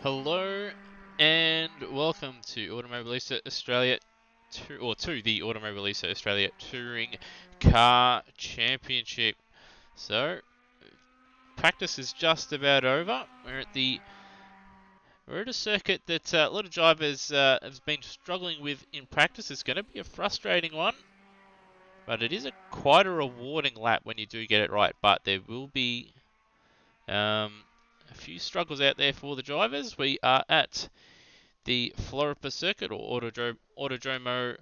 Hello and welcome to Automobilista Australia to the Automobilista Australia Touring Car Championship. So practice is just about over. We're at a circuit that a lot of drivers have been struggling with in practice. It's going to be a frustrating one, but it is quite a rewarding lap when you do get it right. But there will be a few struggles out there for the drivers. We are at the Floripa circuit, or Autodromo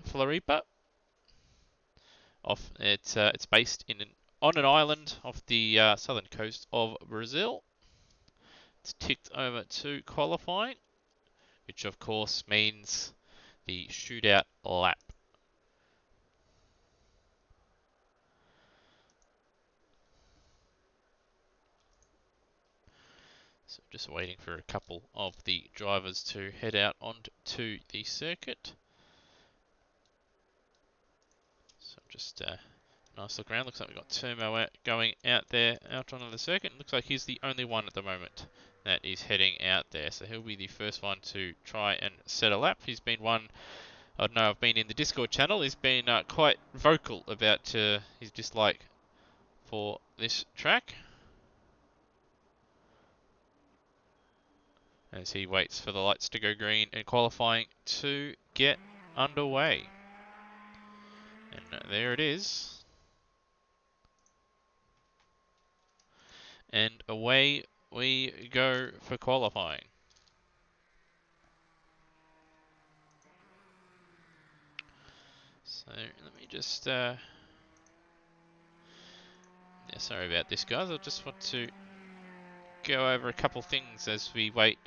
Floripa. It's based on an island off the southern coast of Brazil. It's ticked over to qualifying, which of course means the shootout lap. So just waiting for a couple of the drivers to head out onto the circuit. So just nice look around. Looks like we've got Turmo going out there, out onto the circuit. Looks like he's the only one at the moment that is heading out there. So he'll be the first one to try and set a lap. He's been one, I don't know, I've been in the Discord channel. He's been quite vocal about his dislike for this track, as he waits for the lights to go green and qualifying to get underway. And there it is. And away we go for qualifying. So let me just, yeah, sorry about this guys, I just want to go over a couple things as we wait.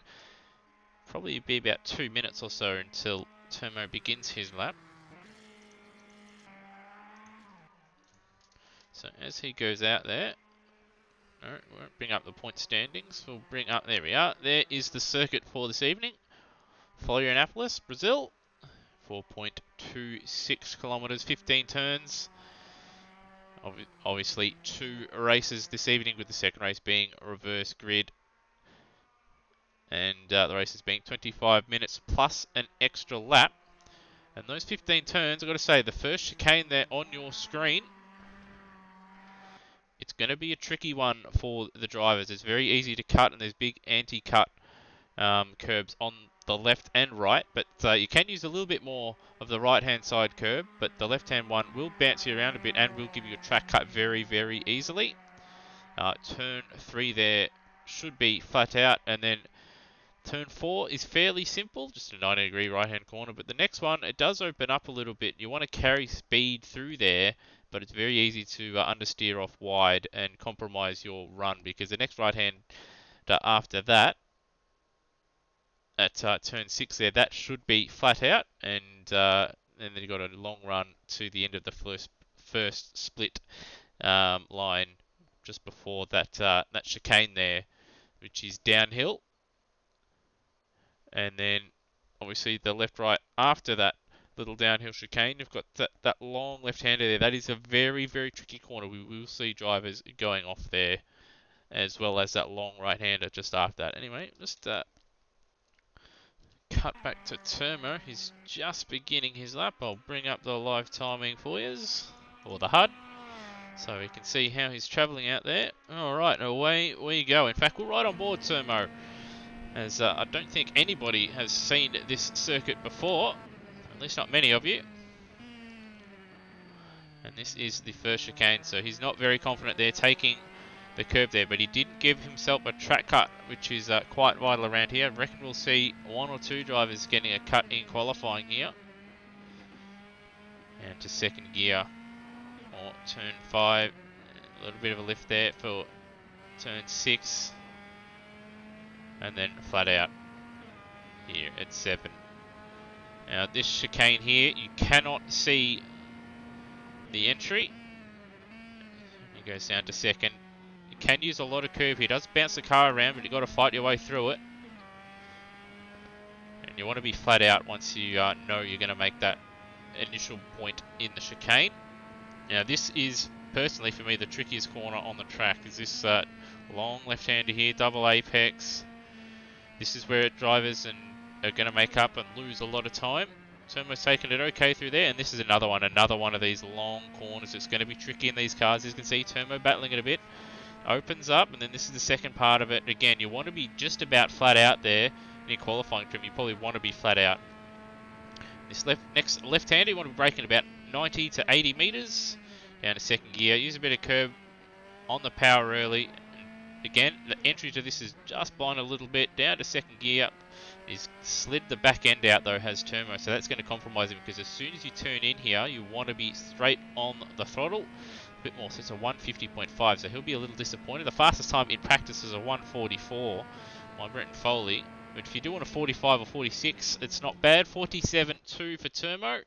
Probably be about 2 minutes or so until Turmo begins his lap. So as he goes out there, no, we won't bring up the point standings, we'll bring up, there we are, there is the circuit for this evening. Florianópolis, Brazil, 4.26 kilometers, 15 turns. Obviously 2 races this evening, with the second race being reverse grid. And the race has been 25 minutes plus an extra lap. And those 15 turns, I've got to say, the first chicane there on your screen, it's going to be a tricky one for the drivers. It's very easy to cut, and there's big anti-cut curbs on the left and right. But you can use a little bit more of the right-hand side curb, but the left-hand one will bounce you around a bit and will give you a track cut very, very easily. Turn 3 there should be flat out, and then Turn 4 is fairly simple, just a 90-degree right-hand corner, but the next one, it does open up a little bit. You want to carry speed through there, but it's very easy to understeer off wide and compromise your run, because the next right-hand after that, at Turn 6 there, that should be flat out, and then you've got a long run to the end of the first split line just before that chicane there, which is downhill. And then, obviously, the left-right after that little downhill chicane, you've got that long left-hander there. That is a very, very tricky corner. We will see drivers going off there, as well as that long right-hander just after that. Anyway, just cut back to Turmo. He's just beginning his lap. I'll bring up the live timing for you, or the HUD, so we can see how he's travelling out there. All right, away we go. In fact, we're right on board, Turmo, as I don't think anybody has seen this circuit before, at least not many of you. And this is the first chicane, so he's not very confident there taking the curb there, but he did give himself a track cut, which is quite vital around here. I reckon we'll see 1 or 2 drivers getting a cut in qualifying here. And to second gear, or turn 5, a little bit of a lift there for turn 6. And then flat out here at 7. Now this chicane here, you cannot see the entry. He goes down to second. You can use a lot of curve here. It does bounce the car around, but you've got to fight your way through it. And you want to be flat out once you know you're going to make that initial point in the chicane. Now this is, personally for me, the trickiest corner on the track. Is this long left-hander here, double apex. This is where drivers are going to make up and lose a lot of time. Termo's taking it okay through there, and this is another one of these long corners. It's going to be tricky in these cars. As you can see, Termo battling it a bit. Opens up, and then this is the second part of it. Again, you want to be just about flat out there in your qualifying trim. You probably want to be flat out. This next left-hander, you want to be braking about 90 to 80 metres down to second gear. Use a bit of curb on the power early. Again, the entry to this is just blind a little bit. Down to second gear. He's slid the back end out though, has Termo, so that's going to compromise him because as soon as you turn in here, you want to be straight on the throttle. A bit more, so it's a 150.5, so he'll be a little disappointed. The fastest time in practice is a 144 by Brennan Foley. But if you do want a 45 or 46, it's not bad. 47.2 for Termo.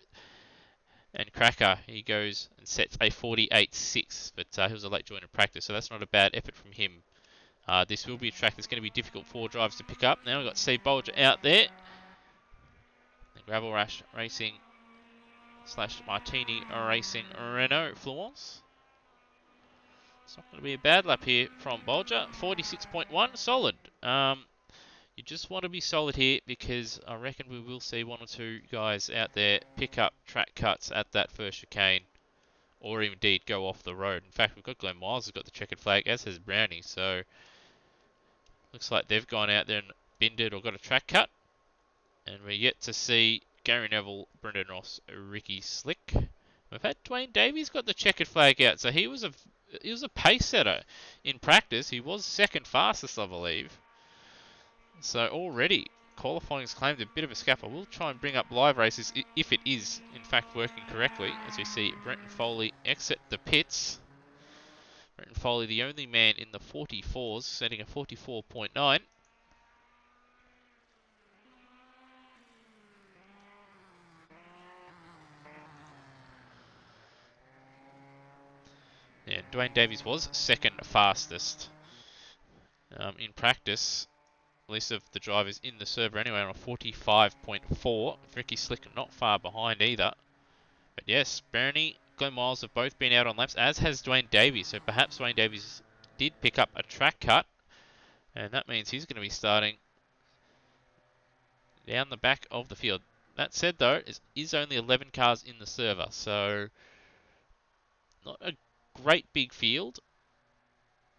And Cracker, he goes and sets a 48.6, but he was a late joiner in practice, so that's not a bad effort from him. This will be a track that's going to be difficult for drivers to pick up. Now we've got Steve Bolger out there. The Gravel Rash Racing / Martini Racing Renault Fluence. It's not going to be a bad lap here from Bolger. 46.1, solid. You just want to be solid here because I reckon we will see one or two guys out there pick up track cuts at that first chicane, or indeed go off the road. In fact, we've got Glenn Miles who's got the checkered flag, as has Brownie, so looks like they've gone out there and binned it or got a track cut. And we're yet to see Gary Neville, Brendan Ross, Ricky Slick. We've had Dwayne Davies got the checkered flag out, so he was a pace setter in practice. He was second fastest, I believe. So already qualifying has claimed a bit of a scupper. We'll try and bring up live races if it is in fact working correctly. As we see Brenton Foley exit the pits. Brenton Foley, the only man in the 44s, setting a 44.9. Yeah, Dwayne Davies was second fastest in practice. At least of the drivers in the server anyway, on a 45.4. Ricky Slick not far behind either. But yes, Bernie, Glenn Miles have both been out on laps, as has Dwayne Davies. So perhaps Dwayne Davies did pick up a track cut, and that means he's going to be starting down the back of the field. That said, though, it is only 11 cars in the server, so not a great big field,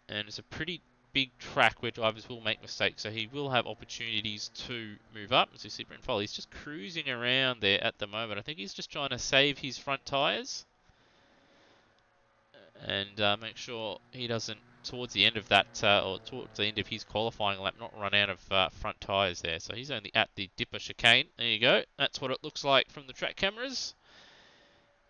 and it's a pretty big track where drivers will make mistakes, so he will have opportunities to move up. As you see, Brenton Foley, he's just cruising around there at the moment. I think he's just trying to save his front tyres and make sure he doesn't, towards the end of that, or towards the end of his qualifying lap, not run out of front tyres there. So he's only at the Dipper chicane. There you go. That's what it looks like from the track cameras.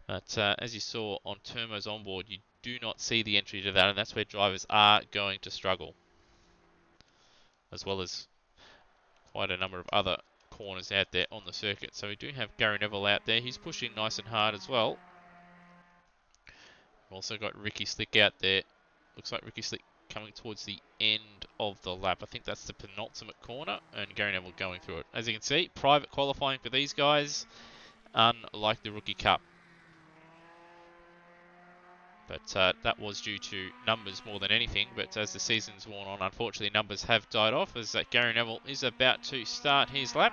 But as you saw on Termo's onboard, you do not see the entry to that, and that's where drivers are going to struggle, as well as quite a number of other corners out there on the circuit. So we do have Gary Neville out there. He's pushing nice and hard as well. We've also got Ricky Slick out there. Looks like Ricky Slick coming towards the end of the lap. I think that's the penultimate corner, and Gary Neville going through it. As you can see, private qualifying for these guys, unlike the Rookie Cup. But that was due to numbers more than anything. But as the season's worn on, unfortunately, numbers have died off as Gary Neville is about to start his lap.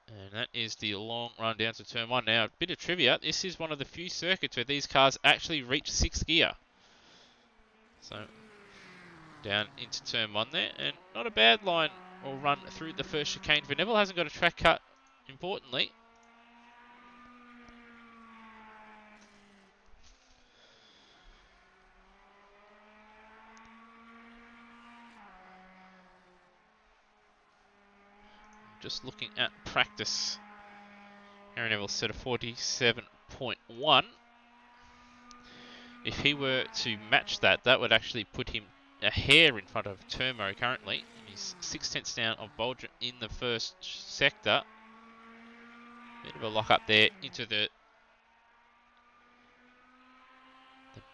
And that is the long run down to turn one. Now, a bit of trivia. This is one of the few circuits where these cars actually reach sixth gear. So, down into turn one there. And not a bad line or run through the first chicane. But Neville hasn't got a track cut, importantly. Just looking at practice, Gary Neville set a 47.1. If he were to match that, that would actually put him a hair in front of Termo currently. He's 6/10 down of Bolger in the first sector. Bit of a lock up there into the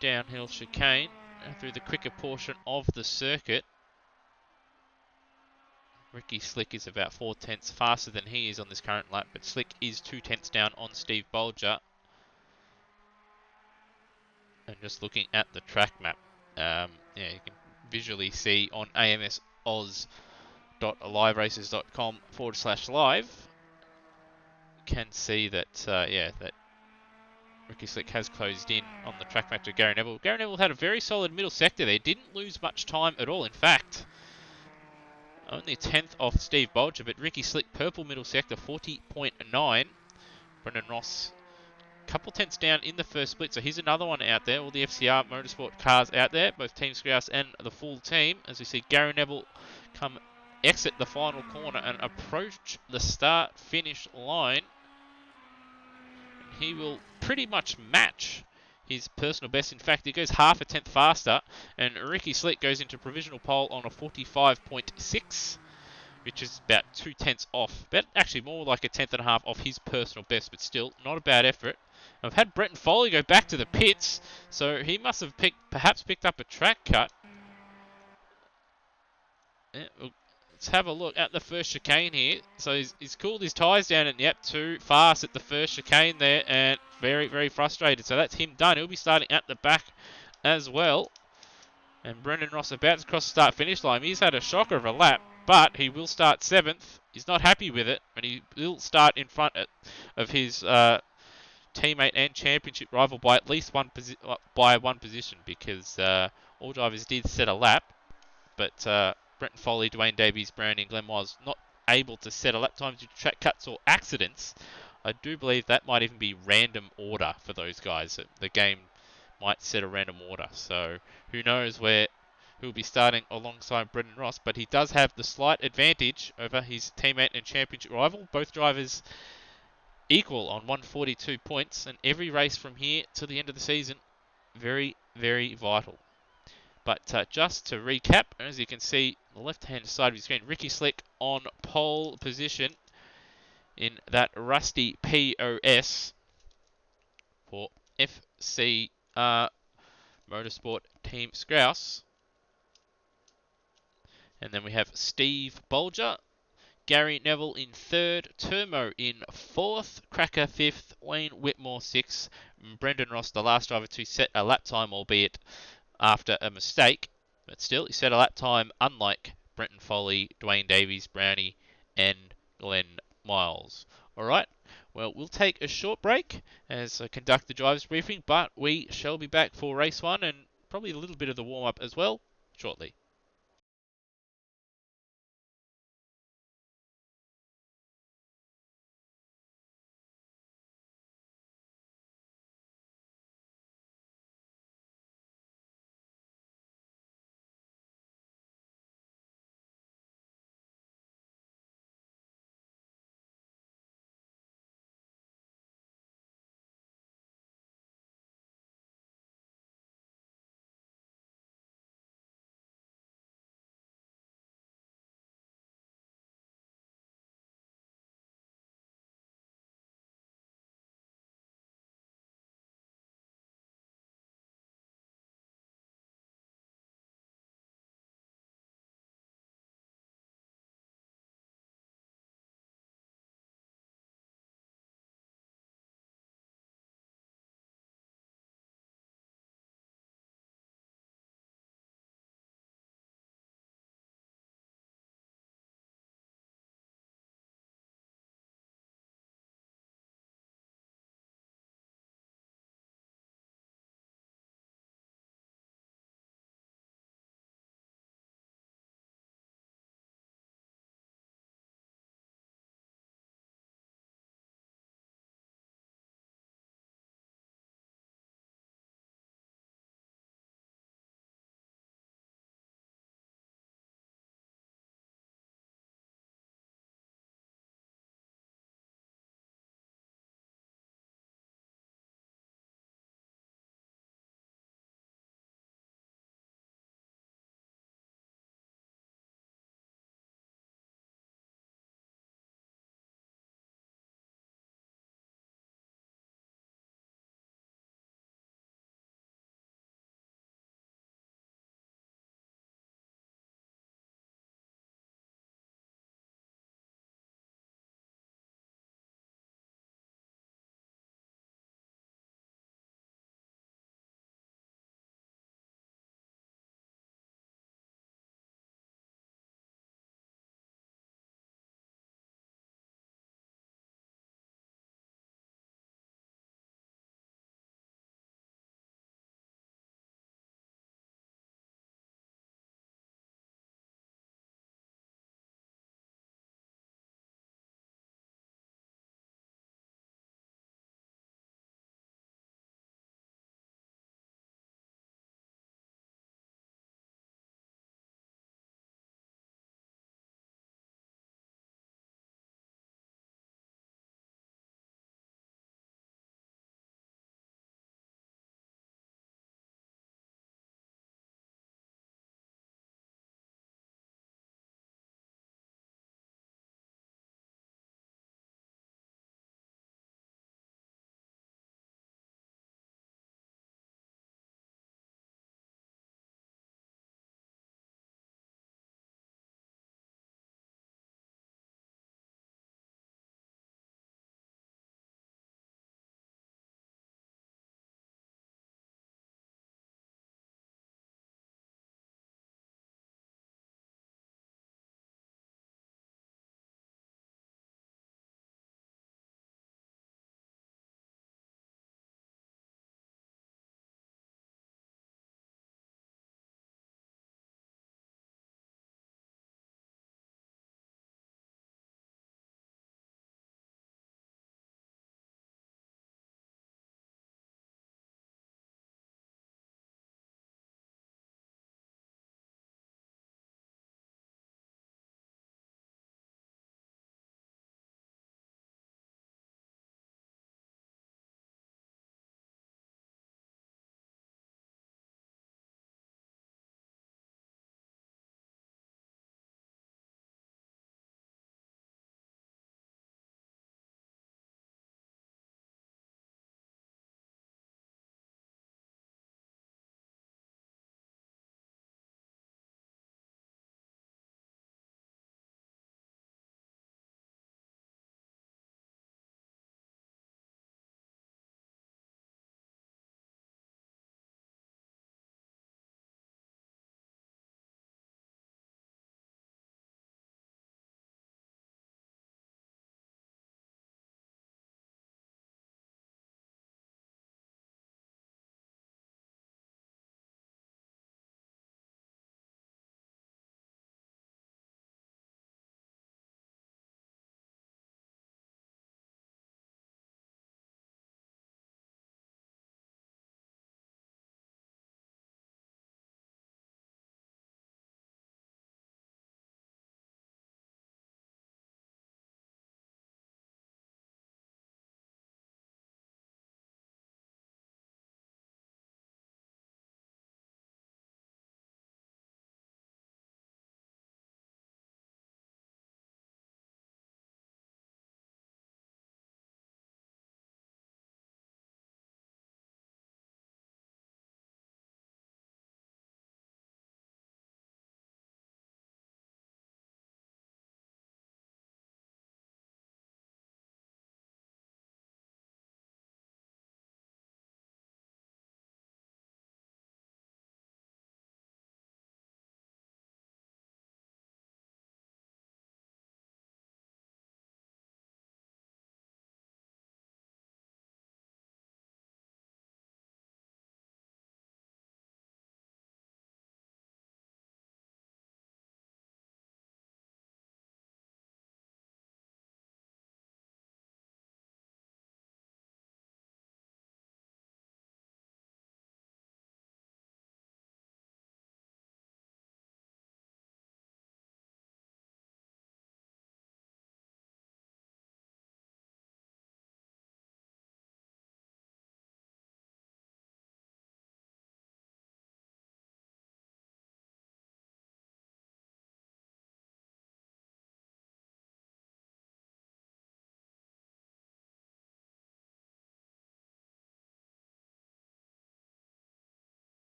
downhill chicane through the quicker portion of the circuit. Ricky Slick is about 4/10 faster than he is on this current lap, but Slick is 2/10 down on Steve Bolger. And just looking at the track map, yeah, you can visually see on amsoz.liveracers.com/live, can see that, that Ricky Slick has closed in on the track match of Gary Neville. Gary Neville had a very solid middle sector there. Didn't lose much time at all. In fact, only 10th off Steve Bolger, but Ricky Slick, purple middle sector, 40.9. Brennan Ross, couple tenths down in the first split, so here's another one out there. All the FCR Motorsport cars out there, both Team Scrouse and the full team. As we see Gary Neville come exit the final corner and approach the start-finish line. He will pretty much match his personal best. In fact, he goes half a tenth faster, and Ricky Slick goes into provisional pole on a 45.6, which is about 2 tenths off. But actually more like a tenth and a half off his personal best, but still not a bad effort. I've had Brenton Foley go back to the pits, so he must have perhaps picked up a track cut. Yeah, let's have a look at the first chicane here. So he's cooled his tyres down, and yep, too fast at the first chicane there, and very, very frustrated. So that's him done. He'll be starting at the back as well. And Brendan Ross about to cross the start-finish line. He's had a shocker of a lap, but he will start 7th. He's not happy with it, and he will start in front of his teammate and championship rival by at least one position, because all drivers did set a lap, but Brenton Foley, Dwayne Davies, Brownie, and Glenn Miles not able to set a lap time due to track cuts or accidents. I do believe that might even be random order for those guys. The game might set a random order, so who knows where he'll be starting alongside Brendan Ross, but he does have the slight advantage over his teammate and championship rival. Both drivers equal on 142 points, and every race from here to the end of the season, very, very vital. But just to recap, as you can see, the left-hand side of your screen, Ricky Slick on pole position in that rusty POS for FCR Motorsport Team Scrouse. And then we have Steve Bolger, Gary Neville in 3rd, Turmo in 4th, Cracker 5th, Wayne Whitmore 6th, Brendan Ross, the last driver to set a lap time, albeit after a mistake. But still, he set a lap time unlike Brenton Foley, Dwayne Davies, Brownie, and Glenn Miles. Alright, well, we'll take a short break as I conduct the driver's briefing, but we shall be back for race 1 and probably a little bit of the warm-up as well shortly.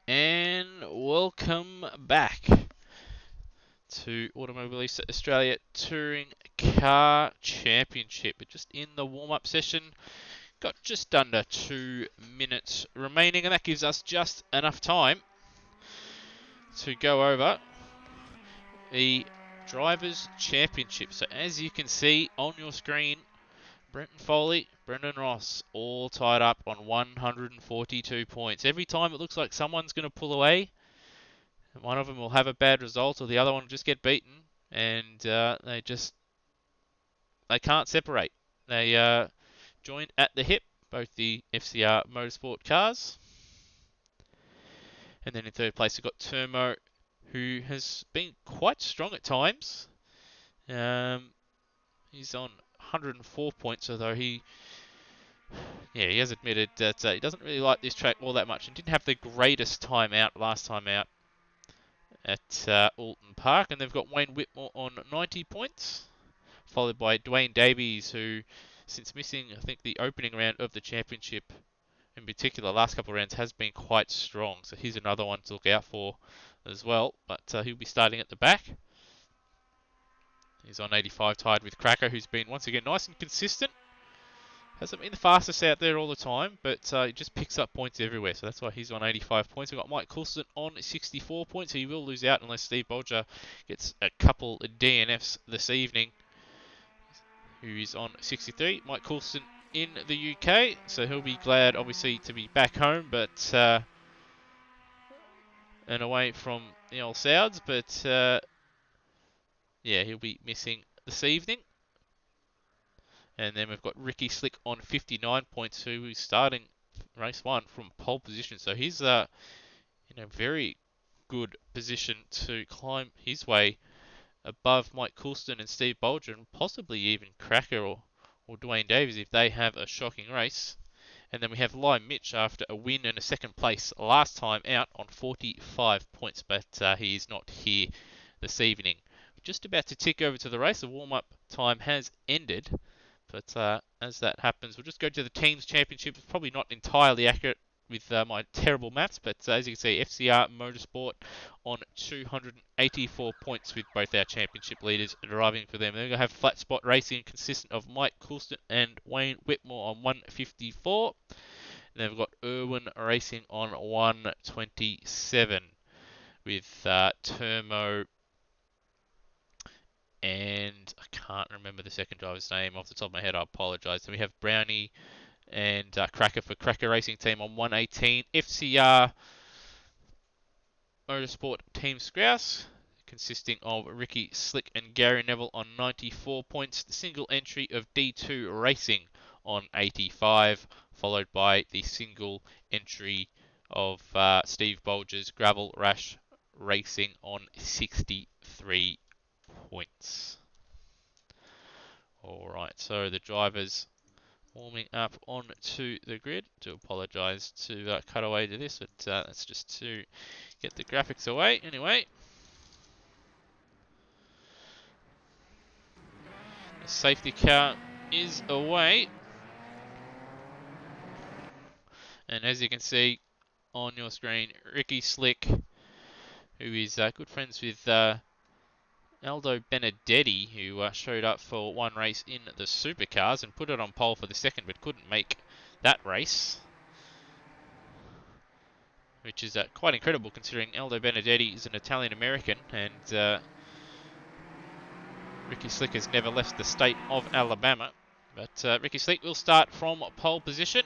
And welcome back to Automobilista Australia Touring Car Championship. We're just in the warm-up session. Got just under 2 minutes remaining, and that gives us just enough time to go over the Drivers' Championship. So as you can see on your screen, Brenton Foley, Brennan Ross, all tied up on 142 points. Every time it looks like someone's going to pull away, one of them will have a bad result or the other one will just get beaten, and they can't separate. They join at the hip, both the FCR Motorsport cars. And then in third place we've got Turmo, who has been quite strong at times. He's on 104 points, although he has admitted that he doesn't really like this track all that much and didn't have the greatest time out last time out at Alton Park. And they've got Wayne Whitmore on 90 points, followed by Dwayne Davies, who, since missing, I think, the opening round of the championship, in particular, last couple of rounds, has been quite strong. So he's another one to look out for as well. But he'll be starting at the back. He's on 85, tied with Cracker, who's been, once again, nice and consistent. Hasn't been the fastest out there all the time, but he just picks up points everywhere. So that's why he's on 85 points. We've got Mike Coulson on 64 points. He will lose out unless Steve Bolger gets a couple of DNFs this evening, who is on 63. Mike Coulson in the UK, so he'll be glad, obviously, to be back home, but and away from the old Souths. But he'll be missing this evening. And then we've got Ricky Slick on 59 points, who is starting race 1 from pole position. So he's in a very good position to climb his way above Mike Coulston and Steve Bolger, and possibly even Cracker or Dwayne Davies if they have a shocking race. And then we have Lime Mitch after a win and a second place last time out on 45 points, but he is not here this evening. We're just about to tick over to the race. The warm-up time has ended. But as that happens, we'll just go to the Teams Championship. It's probably not entirely accurate with my terrible maths, but as you can see, FCR Motorsport on 284 points with both our championship leaders driving for them. Then we're going to have Flat Spot Racing consistent of Mike Coulston and Wayne Whitmore on 154. And then we've got Irwin Racing on 127 with Turmo, and I can't remember the second driver's name off the top of my head. I apologise. Then we have Brownie and Cracker for Cracker Racing Team on 118. FCR Motorsport Team Scrouse, consisting of Ricky Slick and Gary Neville on 94 points. The single entry of D2 Racing on 85, followed by the single entry of Steve Bolger's Gravel Rash Racing on 63 points. Alright, so the drivers warming up onto the grid. Do apologise to cut away to this, but that's just to get the graphics away. Anyway, the safety car is away, and as you can see on your screen, Ricky Slick, who is good friends with Aldo Benedetti, who showed up for one race in the supercars and put it on pole for the second, but couldn't make that race, which is quite incredible considering Aldo Benedetti is an Italian-American, and Ricky Slick has never left the state of Alabama. But Ricky Slick will start from pole position,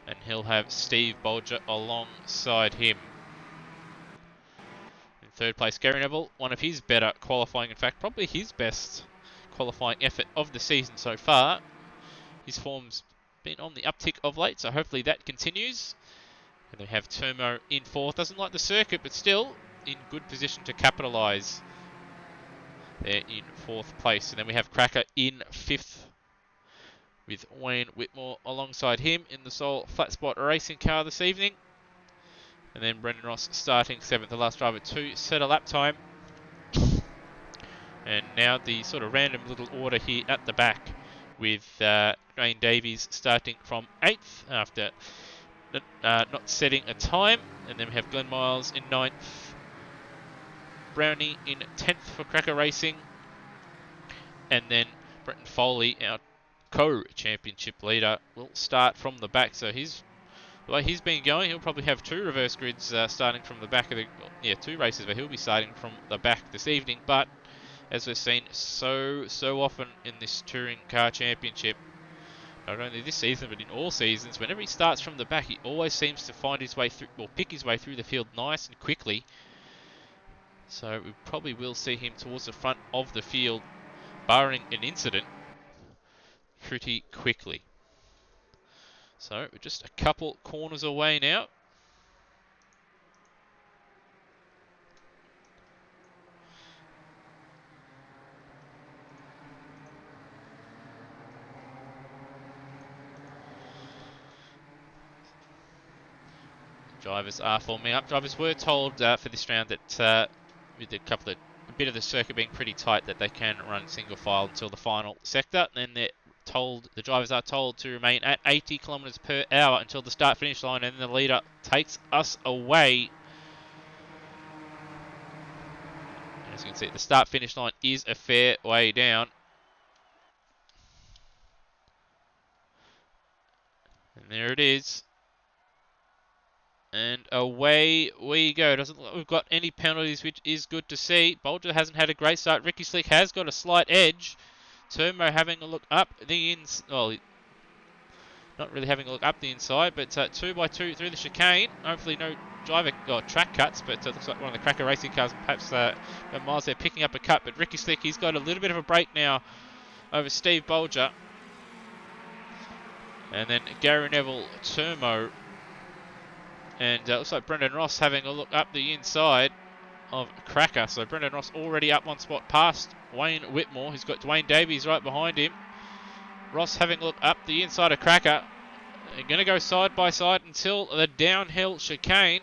and he'll have Steve Bolger alongside him. Third place, Gary Neville, one of his better qualifying, in fact, probably his best qualifying effort of the season so far. His form's been on the uptick of late, so hopefully that continues. And we have Turmo in fourth. Doesn't like the circuit, but still in good position to capitalise there in fourth place. And then we have Cracker in fifth, with Wayne Whitmore alongside him in the sole flat spot racing car this evening. And then Brennan Ross starting seventh, the last driver to set a lap time. And now the sort of random little order here at the back, with Dwayne Davies starting from 8th after not setting a time. And then we have Glenn Miles in 9th. Brownie in 10th for Cracker Racing. And then Brenton Foley, our co-championship leader, will start from the back. So the way he's been going, he'll probably have 2 reverse grids starting from the back of the... 2 races where he'll be starting from the back this evening. But as we've seen so often in this Touring Car Championship, not only this season but in all seasons, whenever he starts from the back, he always seems to find his way through, or pick his way through the field nice and quickly. So we probably will see him towards the front of the field, barring an incident, pretty quickly. So we're just a couple corners away now. Drivers are forming up. Drivers were told for this round that with a bit of the circuit being pretty tight, that they can run single file until the final sector. And then the drivers are told to remain at 80 kilometers per hour until the start finish line, and then the leader takes us away. As you can see, the start finish line is a fair way down. And there it is. And away we go. Doesn't look like we've got any penalties, which is good to see. Bolger hasn't had a great start. Ricky Slick has got a slight edge. Turmo having a look up the inside. Well, not really having a look up the inside, but 2x2 through the chicane. Hopefully no driver or track cuts, but looks like one of the Cracker Racing cars, perhaps Miles there picking up a cut. But Ricky Slick, he's got a little bit of a break now over Steve Bolger. And then Gary Neville, Turmo. And looks like Brendan Ross having a look up the inside of Cracker. So Brendan Ross already up one spot past Wayne Whitmore. He's got Dwayne Davies right behind him. Ross having a look up the inside of Cracker. They're going to go side by side until the downhill chicane.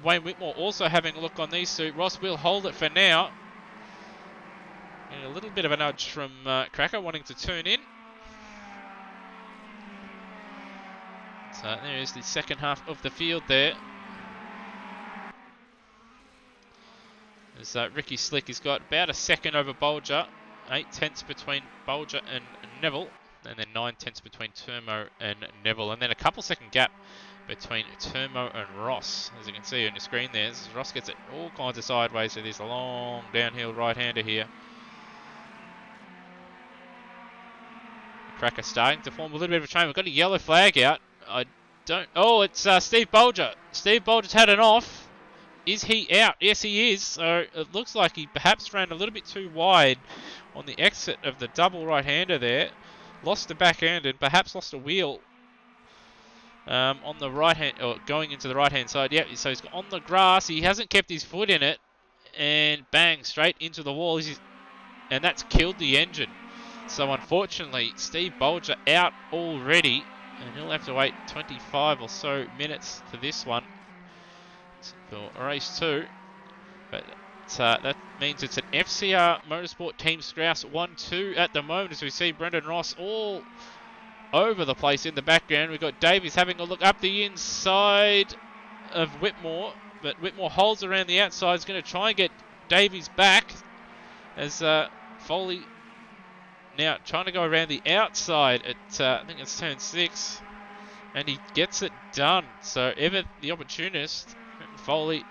Wayne Whitmore also having a look on these two. Ross will hold it for now. And a little bit of a nudge from Cracker wanting to turn in. So there is the second half of the field there. As Ricky Slick has got about a second over Bolger. 8/10 between Bolger and Neville. And then 9/10 between Turmo and Neville. And then a couple second gap between Turmo and Ross. As you can see on your screen there, Ross gets it all kinds of sideways with this long downhill right-hander here. Cracker starting to form a little bit of a train. We've got a yellow flag out. Oh, it's Steve Bolger. Steve Bolger's had an off. Is he out? Yes, he is. So it looks like he perhaps ran a little bit too wide on the exit of the double right-hander there. Lost the back end and perhaps lost a wheel on the right hand, or going into the right-hand side. Yep, so he's on the grass. He hasn't kept his foot in it, and bang, straight into the wall. And that's killed the engine. So unfortunately, Steve Bolger out already. And he'll have to wait 25 or so minutes for this one, for race 2. But that means it's an FCR Motorsport Team Strauss 1-2 at the moment, as we see Brendan Ross all over the place in the background. We've got Davies having a look up the inside of Whitmore, but Whitmore holds around the outside. He's going to try and get Davies back, as Foley now trying to go around the outside at, I think it's turn 6, and he gets it done. So ever the opportunist, Foley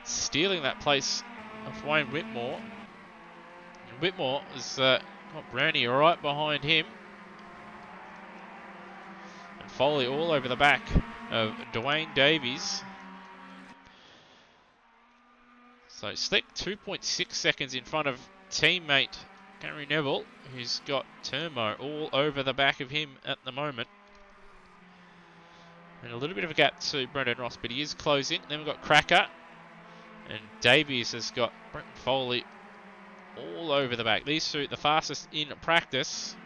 stealing that place of Wayne Whitmore. And Whitmore has got Brownie right behind him. And Foley all over the back of Dwayne Davies. So Slick 2.6 seconds in front of teammate Gary Neville, who's got Turmo all over the back of him at the moment. And a little bit of a gap to Brendan Ross, but he is closing. Then we've got Cracker. And Davies has got Brenton Foley all over the back. These two, the fastest in practice.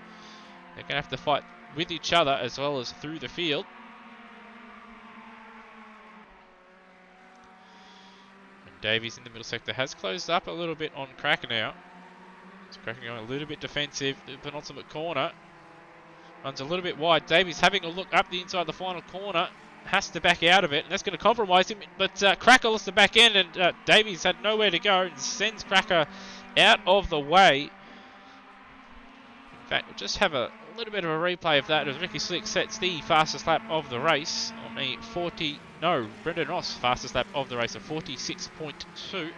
They're going to have to fight with each other as well as through the field. And Davies in the middle sector has closed up a little bit on Cracker now. It's Cracker going a little bit defensive. The penultimate corner runs a little bit wide. Davies having a look up the inside of the final corner. has to back out of it, and that's going to compromise him. But Cracker lost the back end, and Davies had nowhere to go and sends Cracker out of the way. In fact, we'll just have a little bit of a replay of that as Ricky Slick sets the fastest lap of the race on a Brendan Ross fastest lap of the race, a 46.2.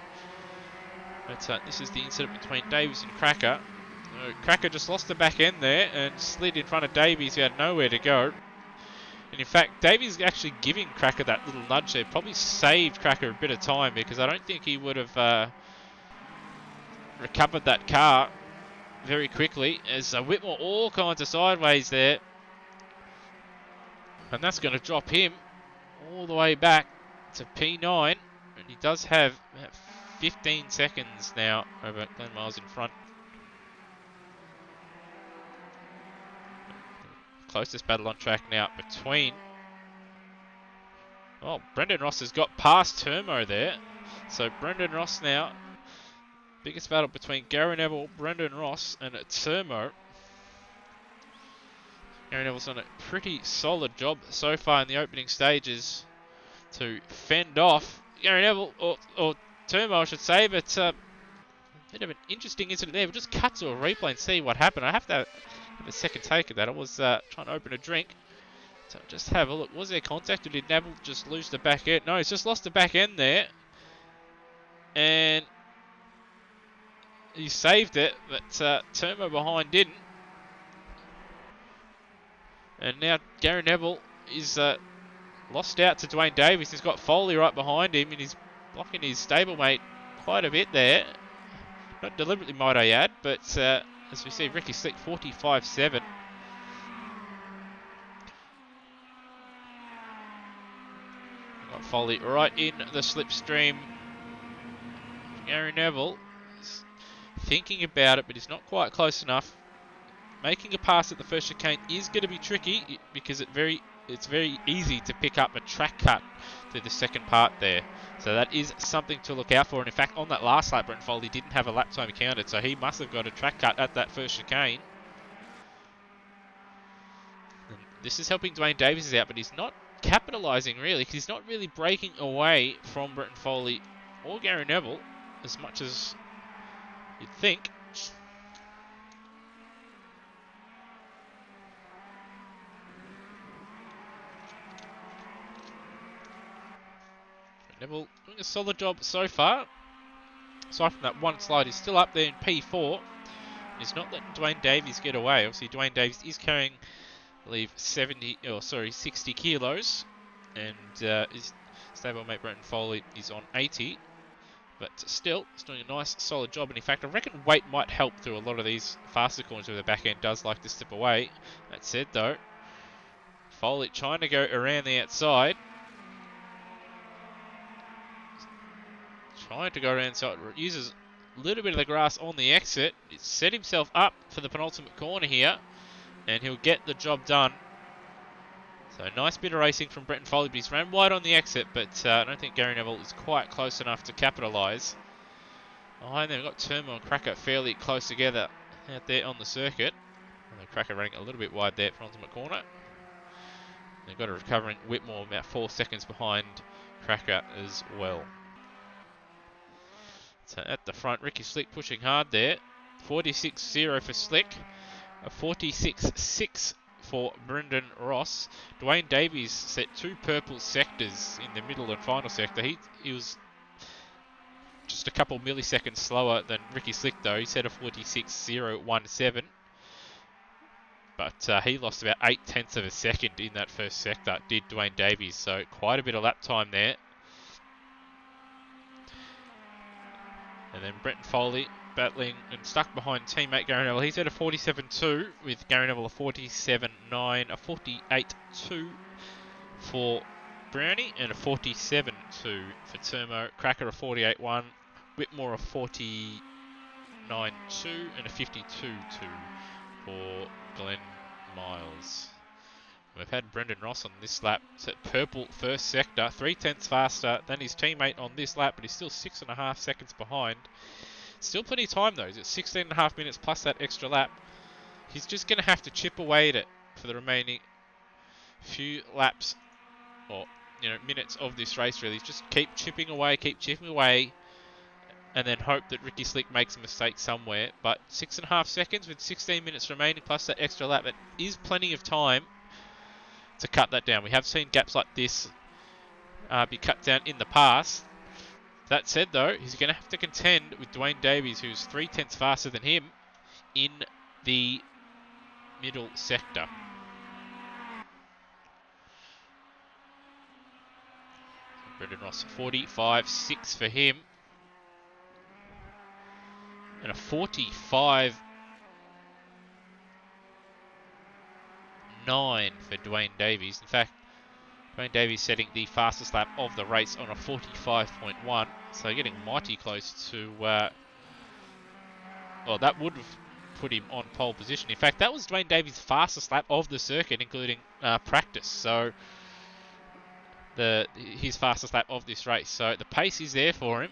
But this is the incident between Davies and Cracker. Cracker just lost the back end there and slid in front of Davies, who had nowhere to go. And in fact, Davies actually giving Cracker that little nudge there probably saved Cracker a bit of time, because I don't think he would have recovered that car very quickly, as Whitmore all kinds of sideways there. And that's going to drop him all the way back to P9. And he does have 15 seconds now over Glenn Miles in front. Closest battle on track now between... Oh, Brendan Ross has got past Turmo there. So Brendan Ross now. Biggest battle between Gary Neville, Brendan Ross and Turmo. Gary Neville's done a pretty solid job so far in the opening stages to fend off Gary Neville, or Turmo I should say, but a bit of an interesting incident there. We'll just cut to a replay and see what happened. I have to have a second take of that. I was trying to open a drink. So just have a look. Was there contact, or did Neville just lose the back end? No, he's just lost the back end there. And he saved it, but Turmo behind didn't. And now Gary Neville is lost out to Dwayne Davies. He's got Foley right behind him, and he's blocking his stablemate quite a bit there. Not deliberately, might I add, but as we see, Ricky Slick 45.7. Got Foley right in the slipstream. Gary Neville is thinking about it, but he's not quite close enough. Making a pass at the first chicane is going to be tricky, because it's very easy to pick up a track cut through the second part there. So that is something to look out for. And in fact, on that last lap, Brent Foley didn't have a lap time counted, so he must have got a track cut at that first chicane. And this is helping Dwayne Davies out, but he's not capitalising really, because he's not really breaking away from Brenton Foley or Gary Neville as much as you'd think. Neville doing a solid job so far. Aside from that one slide, he's still up there in P4. He's not letting Dwayne Davies get away. Obviously, Dwayne Davies is carrying, I believe, 60 kilos, and his stablemate Brenton Foley is on 80. But still, he's doing a nice, solid job. And in fact, I reckon weight might help through a lot of these faster corners where the back end does like to step away. That said, though, Foley trying to go around the outside. Trying to go around, so it uses a little bit of the grass on the exit. He's set himself up for the penultimate corner here, and he'll get the job done. So nice bit of racing from Brenton Foley, but he's ran wide on the exit, but I don't think Gary Neville is quite close enough to capitalise. Behind them, we've got Turmo and Cracker fairly close together out there on the circuit. And the Cracker running a little bit wide there for penultimate corner. They've got a recovering Whitmore about 4 seconds behind Cracker as well. So at the front, Ricky Slick pushing hard there. 46.0 for Slick. A 46.6 for Brendan Ross. Dwayne Davies set 2 purple sectors in the middle and final sector. He was just a couple milliseconds slower than Ricky Slick though. He set a 46.017. But he lost about 8/10 of a second in that first sector, did Dwayne Davies. So quite a bit of lap time there. And then Brenton Foley battling and stuck behind teammate Gary Neville. He's at a 47.2 with Gary Neville a 47.9, a 48.2 for Brownie, and a 47.2 for Turmo. Cracker a 48.1, Whitmore a 49.2, and a 52.2 for Glenn Miles. We've had Brendan Ross on this lap set purple first sector, 0.3 faster than his teammate on this lap, but he's still 6.5 seconds behind. Still plenty of time though. He's at 16.5 minutes plus that extra lap. He's just going to have to chip away at it for the remaining few laps or minutes of this race really. Just keep chipping away, and then hope that Ricky Slick makes a mistake somewhere. But 6.5 seconds with 16 minutes remaining plus that extra lap, it is plenty of time to cut that down. We have seen gaps like this be cut down in the past. That said, though, he's going to have to contend with Dwayne Davies, who's 3/10 faster than him in the middle sector. Brennan Ross, 45.6 for him. And a 45.9 for Dwayne Davies. In fact, Dwayne Davies setting the fastest lap of the race on a 45.1. So getting mighty close to... well, that would have put him on pole position. In fact, that was Dwayne Davies' fastest lap of the circuit, including practice. So his fastest lap of this race. So the pace is there for him.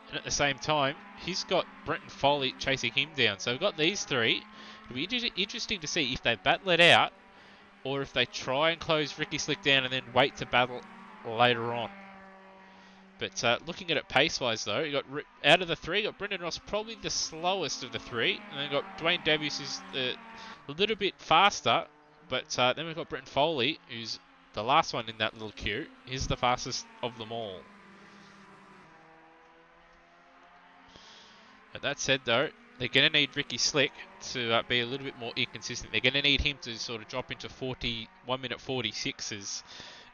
And at the same time, he's got Brenton Foley chasing him down. So we've got these three. It'll be interesting to see if they battle it out or if they try and close Ricky Slick down and then wait to battle later on. But looking at it pace-wise, though, you got out of the three, you got Brennan Ross probably the slowest of the three, and then you got Dwayne Davies who's a little bit faster, but then we've got Brenton Foley, who's the last one in that little queue. He's the fastest of them all. But that said, though, they're going to need Ricky Slick to be a little bit more inconsistent. They're going to need him to sort of drop into 1 minute 46s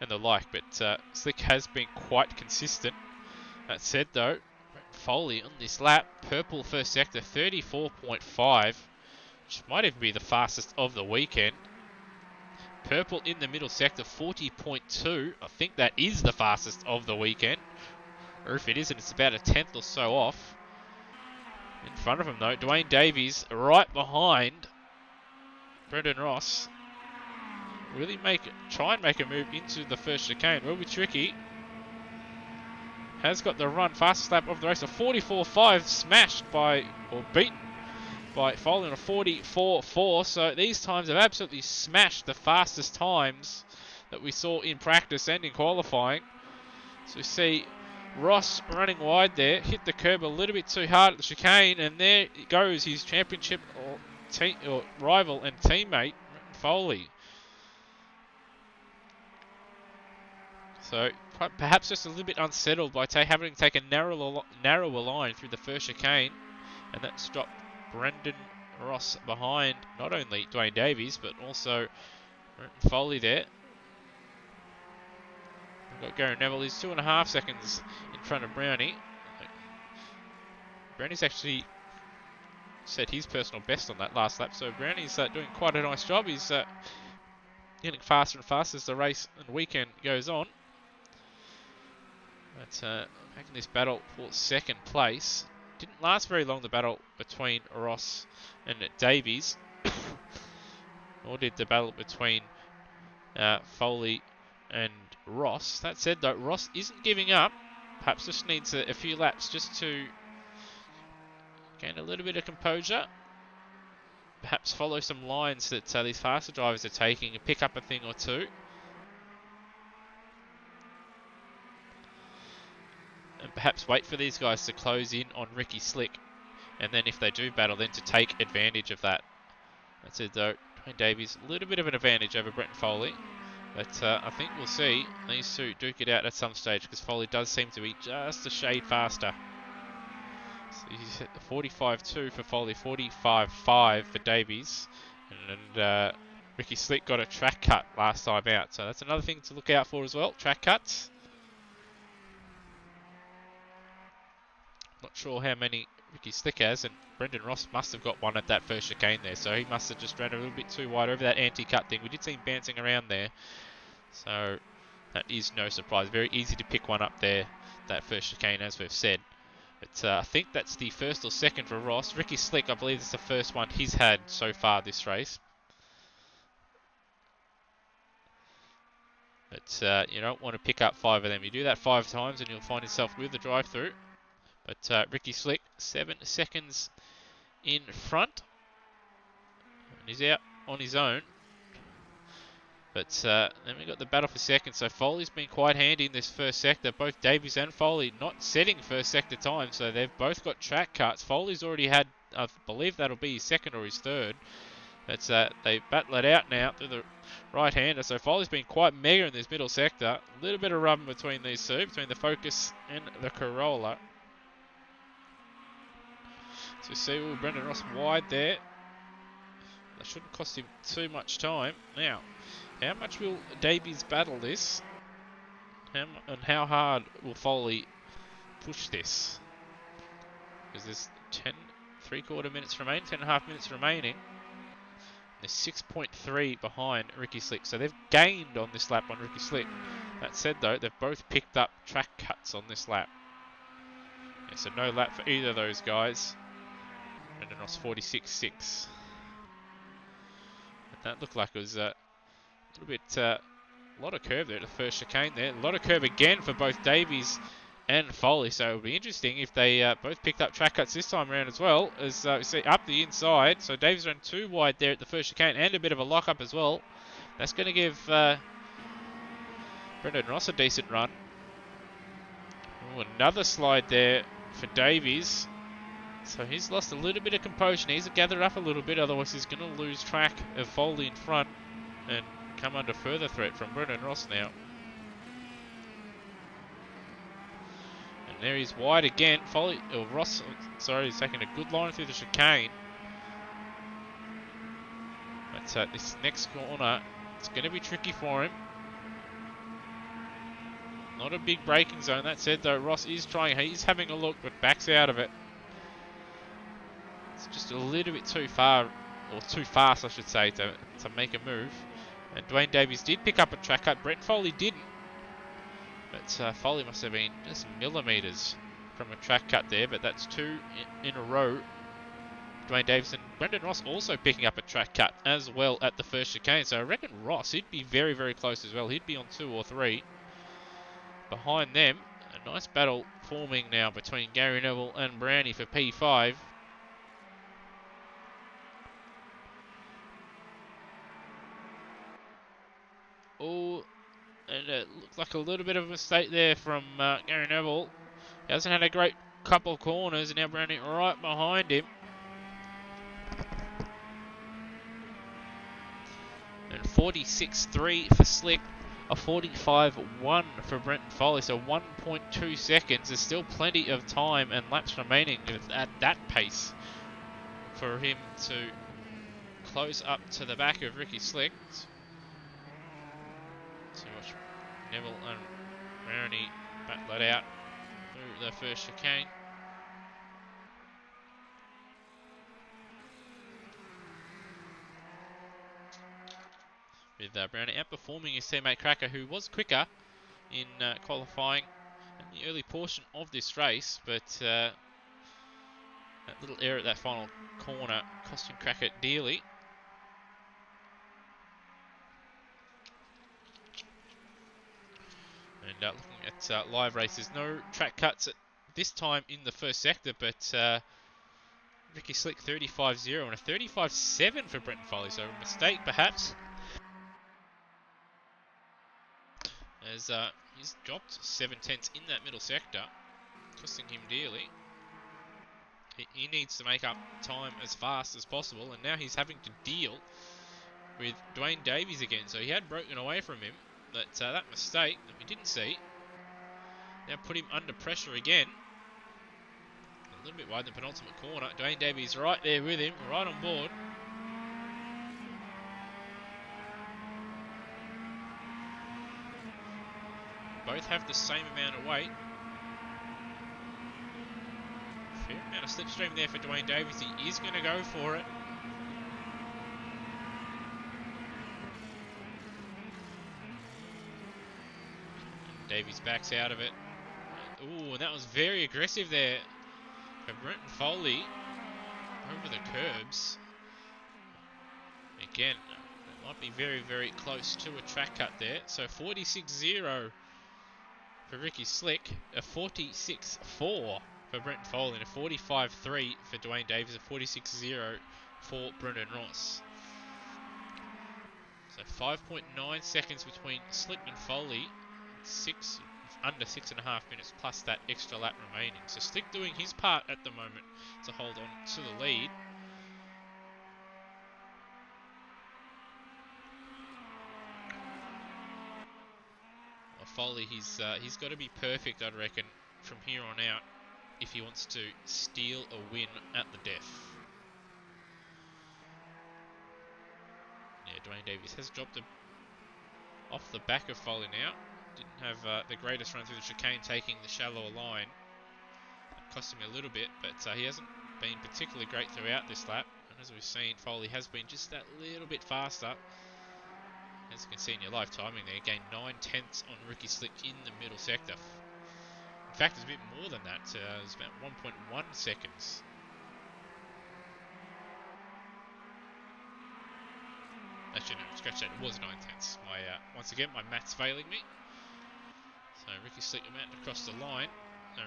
and the like. But Slick has been quite consistent. That said, though, Foley on this lap, purple first sector, 34.5, which might even be the fastest of the weekend. Purple in the middle sector, 40.2. I think that is the fastest of the weekend. Or if it isn't, it's about a tenth or so off. In front of him, though, Dwayne Davies right behind Brennan Ross. Really try and make a move into the first chicane. Will be tricky. Has got the run, fastest lap of the race, a 44.5, smashed beaten by Foley on a 44.4. So these times have absolutely smashed the fastest times that we saw in practice and in qualifying. So we see Ross running wide there, hit the curb a little bit too hard at the chicane, and there goes his championship rival and teammate, Foley. So perhaps just a little bit unsettled by having to take a narrower line through the first chicane, and that's dropped Brendan Ross behind not only Dwayne Davies but also Foley there. We've got Gary Neville, he's 2.5 seconds in front of Brownie. Brownie's actually set his personal best on that last lap, so Brownie's doing quite a nice job. He's getting faster and faster as the race and weekend goes on. But making this battle for second place. Didn't last very long, the battle between Ross and Davies. Nor did the battle between Foley and Ross. That said, though, Ross isn't giving up. Perhaps just needs a few laps just to gain a little bit of composure. Perhaps follow some lines that these faster drivers are taking and pick up a thing or two. And perhaps wait for these guys to close in on Ricky Slick. And then if they do battle, then to take advantage of that. That's it, though. Dwayne Davies, a little bit of an advantage over Brenton Foley. But I think we'll see these two duke it out at some stage, because Foley does seem to be just a shade faster. So he's hit the 45.2 for Foley, 45.5 for Davies. And Ricky Slick got a track cut last time out. So that's another thing to look out for as well, track cuts. Not sure how many Ricky Slick has, and Brendan Ross must have got one at that first chicane there, so he must have just ran a little bit too wide over that anti-cut thing. We did see him bouncing around there, so that is no surprise. Very easy to pick one up there, that first chicane, as we've said. But I think that's the first or second for Ross. Ricky Slick, I believe, is the first one he's had so far this race. But you don't want to pick up 5 of them. You do that 5 times and you'll find yourself with the drive-through. But Ricky Slick, 7 seconds in front. And he's out on his own. But then we got the battle for second. So Foley's been quite handy in this first sector. Both Davies and Foley not setting first sector time, so they've both got track cuts. Foley's already had, I believe that'll be his second or his third. That's they battle it out now through the right-hander. So Foley's been quite mega in this middle sector. A little bit of rubbing between these two, between the Focus and the Corolla. So you see, Brennan Ross wide there. That shouldn't cost him too much time. Now, how much will Davies battle this? And how hard will Foley push this? Because there's 3/4 minutes remaining, 10.5 minutes remaining. They're 6.3 behind Ricky Slick. So they've gained on this lap on Ricky Slick. That said though, they've both picked up track cuts on this lap. Yeah, so no lap for either of those guys. Brendan Ross 46.6. That looked like it was a little bit, a lot of curve there at the first chicane there. A lot of curve again for both Davies and Foley. So it'll be interesting if they both picked up track cuts this time around as well. As we see up the inside. So Davies ran too wide there at the first chicane and a bit of a lock-up as well. That's going to give Brendan Ross a decent run. Ooh, another slide there for Davies. So he's lost a little bit of composure. He needs to gather up a little bit, otherwise he's going to lose track of Foley in front and come under further threat from Brennan Ross now. And there he's wide again. Ross, sorry, he's taking a good line through the chicane. But this next corner, it's going to be tricky for him. Not a big braking zone. That said though, Ross is trying. He's having a look, but backs out of it. It's just a little bit too far, or too fast I should say, to make a move. And Dwayne Davies did pick up a track cut. Brett Foley didn't. But Foley must have been just millimetres from a track cut there, but that's two in a row. Dwayne Davies and Brendan Ross also picking up a track cut as well at the first chicane. So I reckon Ross, he'd be very, very close as well. He'd be on 2 or 3. Behind them, a nice battle forming now between Gary Neville and Brownie for P5. Oh, and it looked like a little bit of a mistake there from Gary Neville. He hasn't had a great couple of corners, and now Brownie right behind him. And 46.3 for Slick, a 45.1 for Brenton Foley, so 1.2 seconds. There's still plenty of time and laps remaining at that pace for him to close up to the back of Ricky Slick. So watch Neville and Brownie battle it out through the first chicane. With Brownie outperforming his teammate Cracker, who was quicker in qualifying in the early portion of this race, but that little error at that final corner costing Cracker dearly. And looking at live races, no track cuts at this time in the first sector, but Ricky Slick 35.0 and a 35.7 for Brenton Foley, so a mistake perhaps. As he's dropped 7 tenths in that middle sector, costing him dearly. He needs to make up time as fast as possible, and now he's having to deal with Dwayne Davies again. So he had broken away from him. That mistake that we didn't see now put him under pressure again. A little bit wide in the penultimate corner. Dwayne Davies right there with him, right on board. Both have the same amount of weight. Fair amount of slipstream there for Dwayne Davies. He is going to go for it. Davies backs out of it. Ooh, and that was very aggressive there for Brenton Foley over the curbs. Again, it might be very, very close to a track cut there. So 46.0 for Ricky Slick, a 46.4 for Brenton Foley, and a 45.3 for Dwayne Davies, a 46.0 for Brendan Ross. So 5.9 seconds between Slick and Foley. Under 6.5 minutes plus that extra lap remaining. So Slick doing his part at the moment to hold on to the lead. Well, Foley, he's got to be perfect, I'd reckon, from here on out if he wants to steal a win at the death. Yeah, Dwayne Davies has dropped off the back of Foley now. Didn't have the greatest run through the chicane, taking the shallower line. That cost him a little bit, but he hasn't been particularly great throughout this lap. And as we've seen, Foley has been just that little bit faster. As you can see in your live timing there, gained 9/10 on Ricky Slick in the middle sector. In fact, it's a bit more than that. It's about 1.1 seconds. Actually, no, scratch that. It was 9/10. Once again, my maths failing me. So Ricky Slick about to cross the line.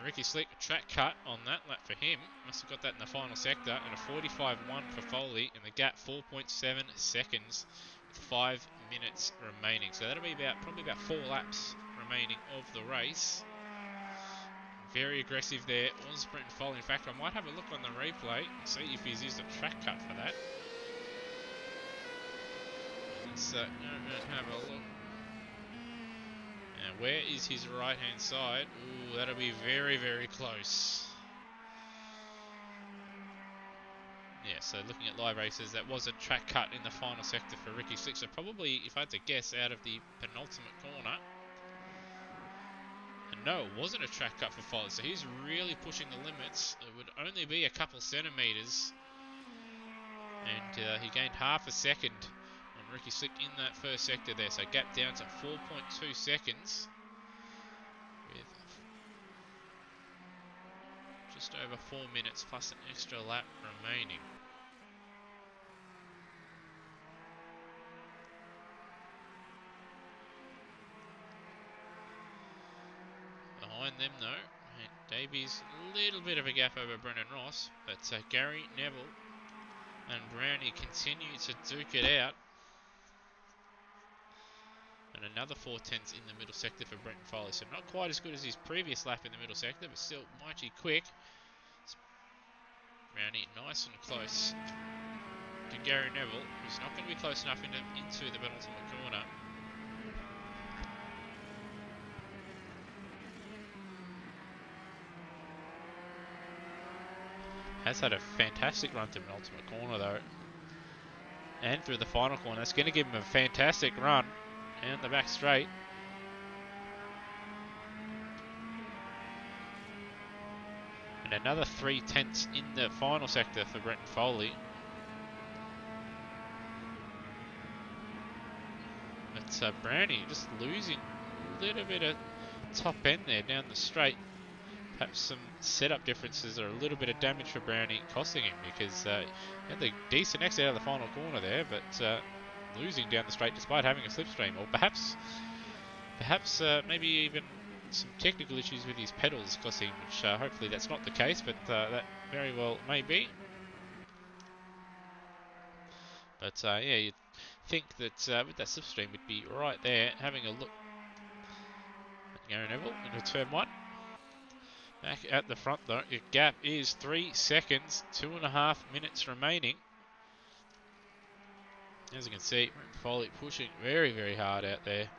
Ricky Slick, a track cut on that lap for him. Must have got that in the final sector. And a 45.1 for Foley. And the gap 4.7 seconds with 5 minutes remaining. So that'll be probably about 4 laps remaining of the race. Very aggressive there was Brennan Foley. In fact, I might have a look on the replay and see if he's used a track cut for that. Let's have a look. Now, where is his right-hand side? Ooh, that'll be very, very close. Yeah, so looking at live races, that was a track cut in the final sector for Ricky Slick. So probably, if I had to guess, out of the penultimate corner. And no, it wasn't a track cut for Foley. So he's really pushing the limits. It would only be a couple centimetres. And he gained half a second on Ricky Slick in that first sector there. So gap down to 4.2 seconds. With just over 4 minutes plus an extra lap remaining. Behind them though, Davies, a little bit of a gap over Brennan Ross, but Gary Neville and Brownie continue to duke it out. And another 4/10 in the middle sector for Brennan Foley. So not quite as good as his previous lap in the middle sector, but still mighty quick. Brownie nice and close to Gary Neville, who's not going to be close enough into the penultimate corner. Has had a fantastic run to the penultimate corner though. And through the final corner. That's going to give him a fantastic run down the back straight. And another 3/10 in the final sector for Brennan Foley. But Brownie just losing a little bit of top end there down the straight. Perhaps some setup differences or a little bit of damage for Brownie costing him, because he had the decent exit out of the final corner there, but losing down the straight despite having a slipstream. Or perhaps maybe even some technical issues with his pedals costing him, which hopefully that's not the case, but that very well may be. But yeah, you'd think that with that slipstream would be right there. Having a look at Gary Neville into turn 1. Back at the front though, your gap is 3 seconds, 2.5 minutes remaining. As you can see, Foley pushing very, very hard out there.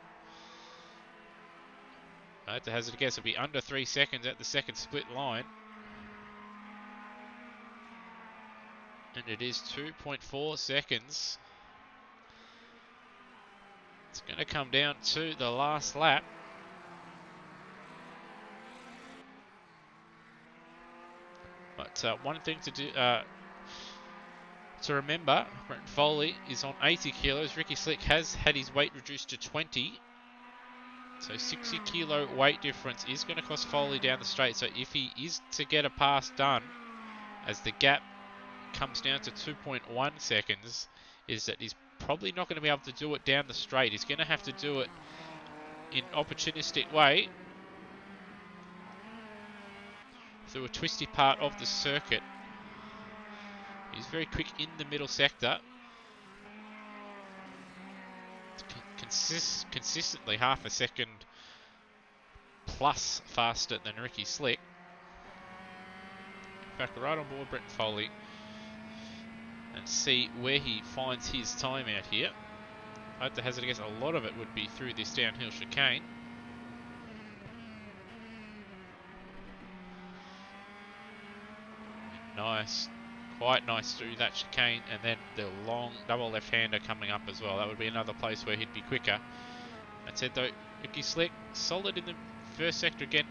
I had to hazard a guess, it'll be under 3 seconds at the second split line. And it is 2.4 seconds. It's going to come down to the last lap. But one thing to do, to remember, Brennan Foley is on 80 kilos. Ricky Slick has had his weight reduced to 20. So 60 kilo weight difference is going to cost Foley down the straight. So if he is to get a pass done, as the gap comes down to 2.1 seconds, is that he's probably not going to be able to do it down the straight. He's going to have to do it in an opportunistic way through a twisty part of the circuit. He's very quick in the middle sector. consistently half a second plus faster than Ricky Slick. In fact, right on board Brennan Foley and see where he finds his time out here. I have to hazard a guess, a lot of it would be through this downhill chicane. Nice, quite nice through that chicane, and then the long double left-hander coming up as well. That would be another place where he'd be quicker. That said though, Ricky Slick, solid in the first sector again.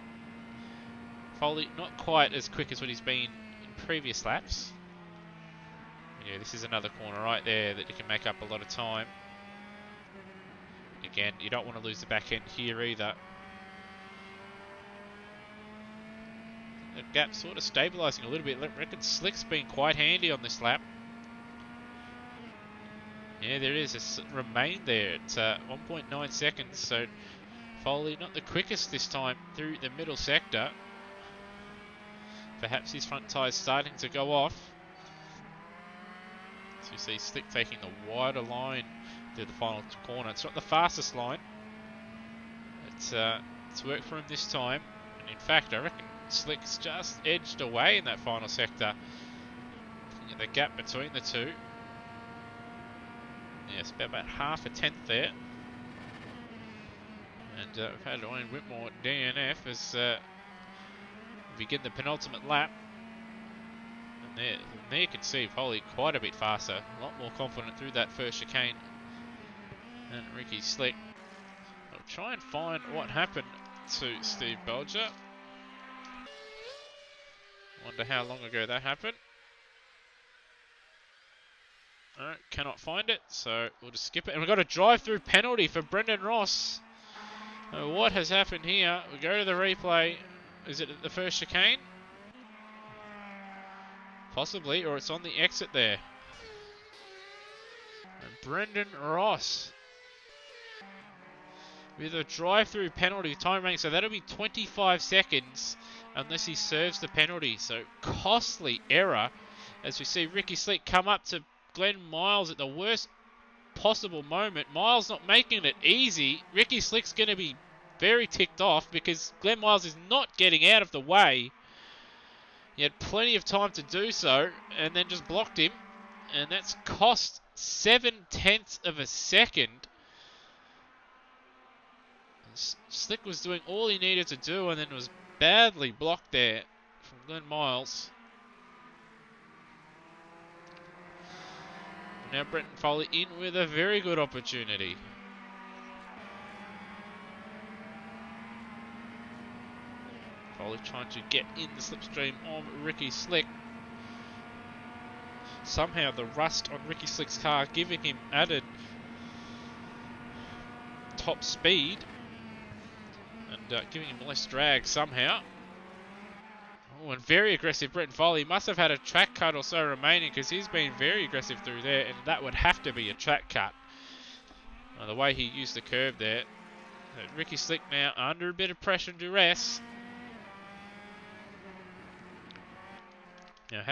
Foley, not quite as quick as what he's been in previous laps. Yeah, this is another corner right there that you can make up a lot of time. Again, you don't want to lose the back end here either. The gap sort of stabilising a little bit. I reckon Slick's been quite handy on this lap. Yeah, there is. It's remained there at 1.9 seconds. So Foley not the quickest this time through the middle sector. Perhaps his front tyres starting to go off. So you see Slick taking the wider line through the final corner. It's not the fastest line. It's worked for him this time. And in fact, I reckon Slick's just edged away in that final sector. Looking at the gap between the two. Yeah, it's about half a tenth there. And we've had Wayne Whitmore DNF as we begin the penultimate lap. And there you can see Foley quite a bit faster, a lot more confident through that first chicane. And Ricky Slick. I'll try and find what happened to Steve Bolger. Wonder how long ago that happened. Alright, cannot find it, so we'll just skip it. And we've got a drive-through penalty for Brennan Ross. What has happened here? We go to the replay. Is it at the first chicane? Possibly, or it's on the exit there. And Brendan Ross with a drive-through penalty time rank, so that'll be 25 seconds unless he serves the penalty. So costly error as we see Ricky Slick come up to Glenn Miles at the worst possible moment. Miles not making it easy. Ricky Slick's going to be very ticked off because Glenn Miles is not getting out of the way. He had plenty of time to do so and then just blocked him, and that's cost 0.7 of a second. Slick was doing all he needed to do and then was badly blocked there from Glenn Miles. Now Brenton Foley in with a very good opportunity. Foley trying to get in the slipstream of Ricky Slick. Somehow the rust on Ricky Slick's car giving him added top speed and giving him less drag somehow. Oh, and very aggressive Brenton Foley. Must have had a track cut or so remaining because he's been very aggressive through there, and that would have to be a track cut. The way he used the curb there. Ricky Slick now under a bit of pressure and duress. Now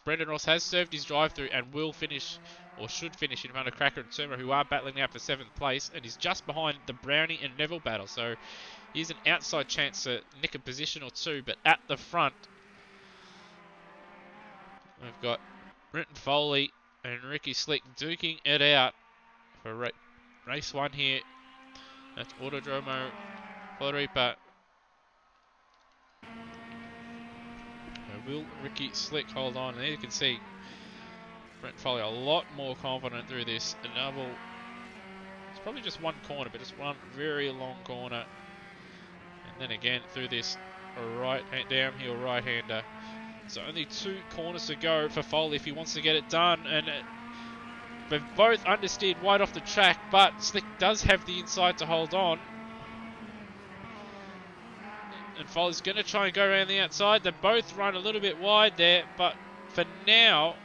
Brendan Ross has served his drive-through and will finish, or should finish, in front of Cracker and Turmo, who are battling now for 7th place, and he's just behind the Brownie and Neville battle. So here's an outside chance to nick a position or two, but at the front, we've got Brenton Foley and Ricky Slick duking it out for race 1 here. That's Autodromo Floripa. Will Ricky Slick hold on? And there you can see Brenton Foley a lot more confident through this double. It's probably just one corner, but just one very long corner. And then again through this downhill right-hander. So only 2 corners to go for Foley if he wants to get it done. And they've both understeered wide off the track, but Slick does have the inside to hold on. And Foley's going to try and go around the outside. They both run a little bit wide there, but for now,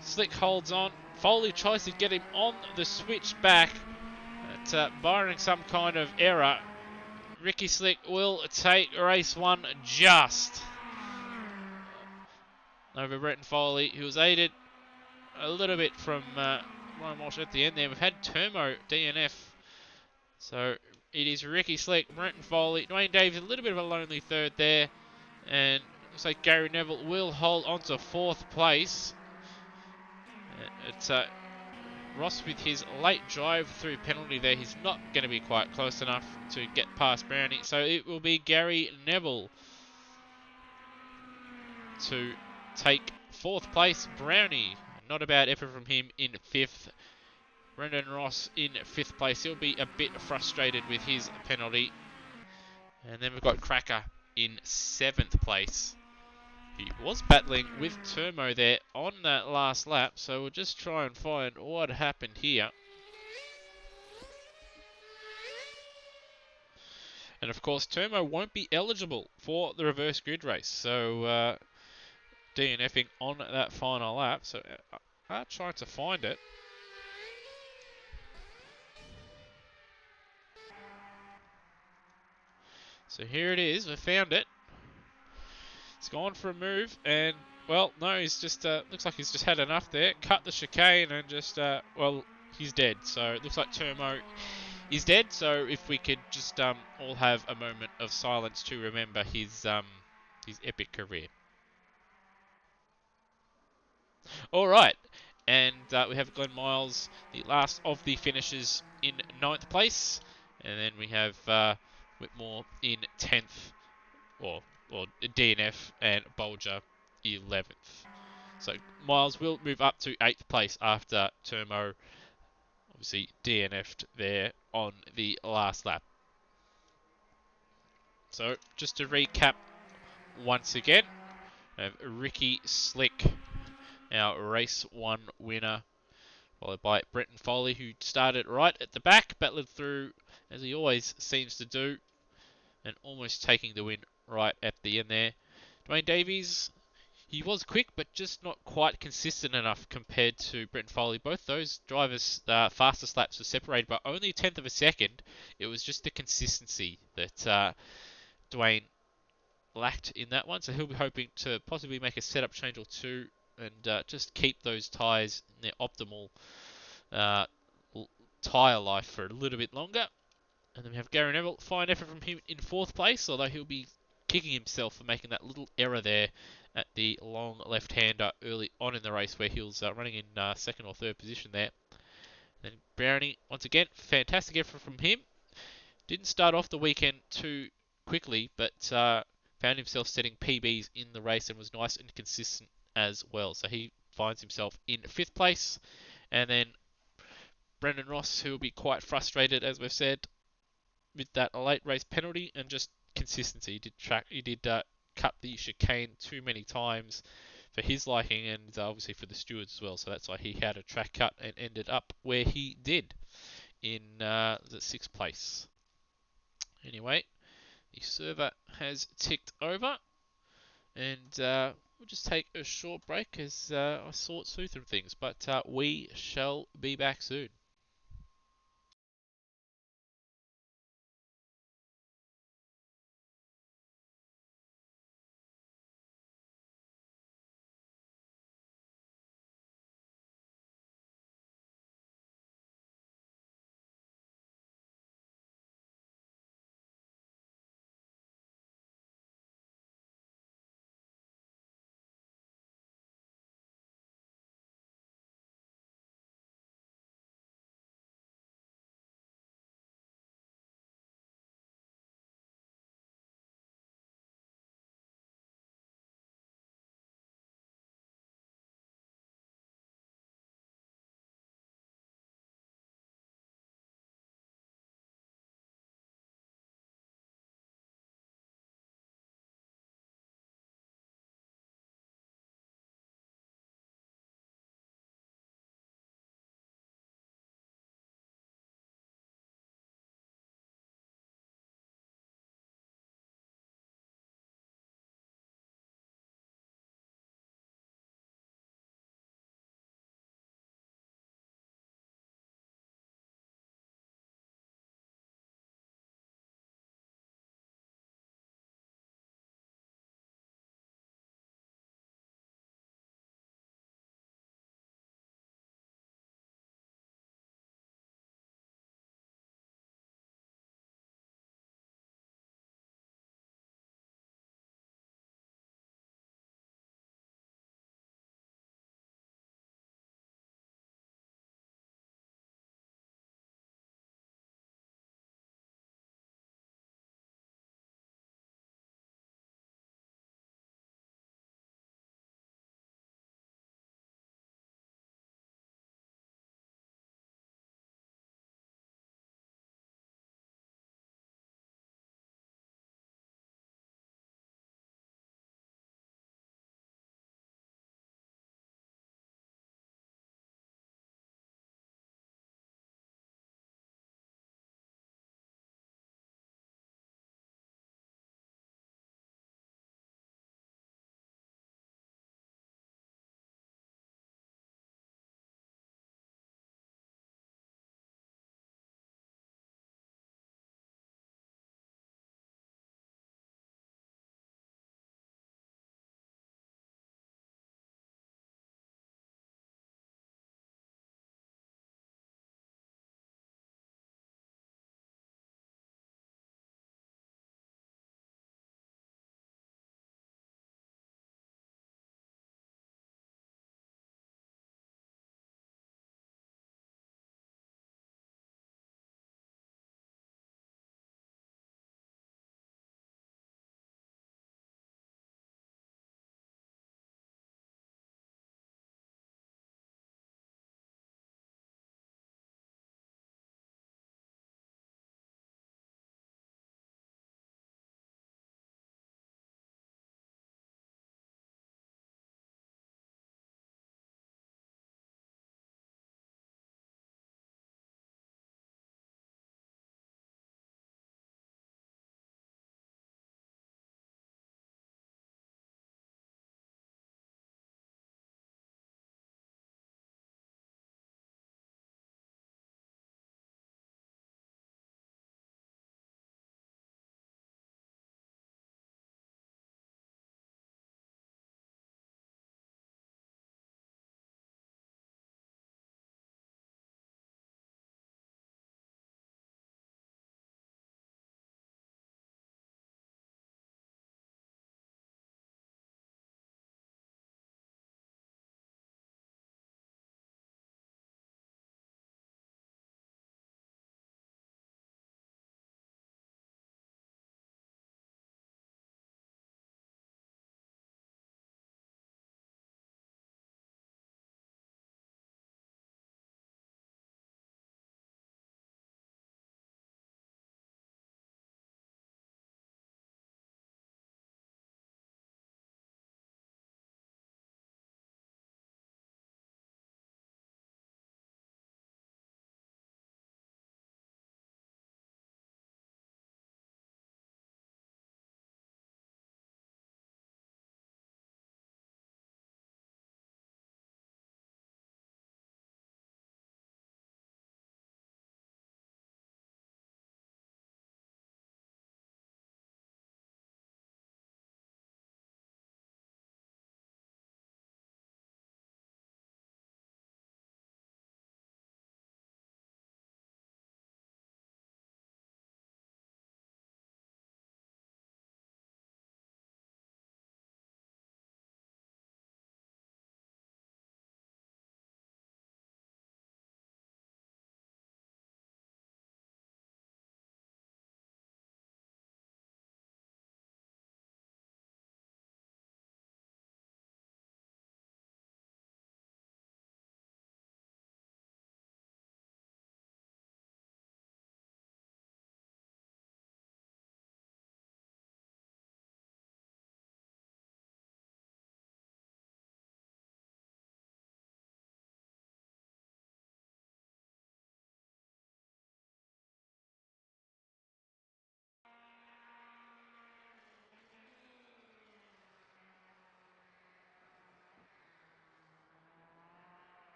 Slick holds on. Foley tries to get him on the switch back, barring some kind of error. Ricky Slick will take race 1 just over Brenton Foley, who was aided a little bit from Ryan Walsh at the end there. We've had Turmo DNF So it is Ricky Slick, Brenton Foley, Dwayne Davies, a little bit of a lonely third there. And looks like Gary Neville will hold on to 4th place. It's Ross with his late drive-through penalty there. He's not going to be quite close enough to get past Brownie. So it will be Gary Neville to take 4th place. Brownie, not a bad effort from him in 5th. Brendan Ross in 5th place. He'll be a bit frustrated with his penalty. And then we've got Cracker in 7th place. He was battling with Turmo there on that last lap, so we'll just try and find what happened here. And of course, Turmo won't be eligible for the reverse grid race, so DNFing on that final lap. So I'll try to find it. So here it is. We found it. He's gone for a move, and well, no, he's just looks like he's just had enough there. Cut the chicane and just well, he's dead. So it looks like Turmo is dead. So if we could just all have a moment of silence to remember his epic career. All right, and we have Glenn Miles, the last of the finishers, in 9th place, and then we have Whitmore in 10th. Or DNF, and Bolger 11th. So Miles will move up to 8th place after Turmo obviously DNF'd there on the last lap. So just to recap once again, we have Ricky Slick, our race 1 winner, followed by Brenton Foley, who started right at the back, battled through as he always seems to do, and almost taking the win right at the end there. Dwayne Davies, he was quick, but just not quite consistent enough compared to Brenton Foley. Both those drivers' fastest laps were separated by only a tenth of a second. It was just the consistency that Dwayne lacked in that one. So he'll be hoping to possibly make a setup change or two and just keep those tyres in their optimal uh, tyre life for a little bit longer. And then we have Gary Neville. Fine effort from him in 4th place, although he'll be kicking himself for making that little error there at the long left-hander early on in the race where he was running in 2nd or 3rd position there. Then Brownie, once again, fantastic effort from him. Didn't start off the weekend too quickly, but found himself setting PBs in the race and was nice and consistent as well. So he finds himself in 5th place. And then Brendan Ross, who will be quite frustrated, as we've said, with that late race penalty and just consistency. He did cut the chicane too many times for his liking and obviously for the stewards as well. So that's why he had a track cut and ended up where he did in the 6th place. Anyway, the server has ticked over and we'll just take a short break as I sort through some things. But we shall be back soon.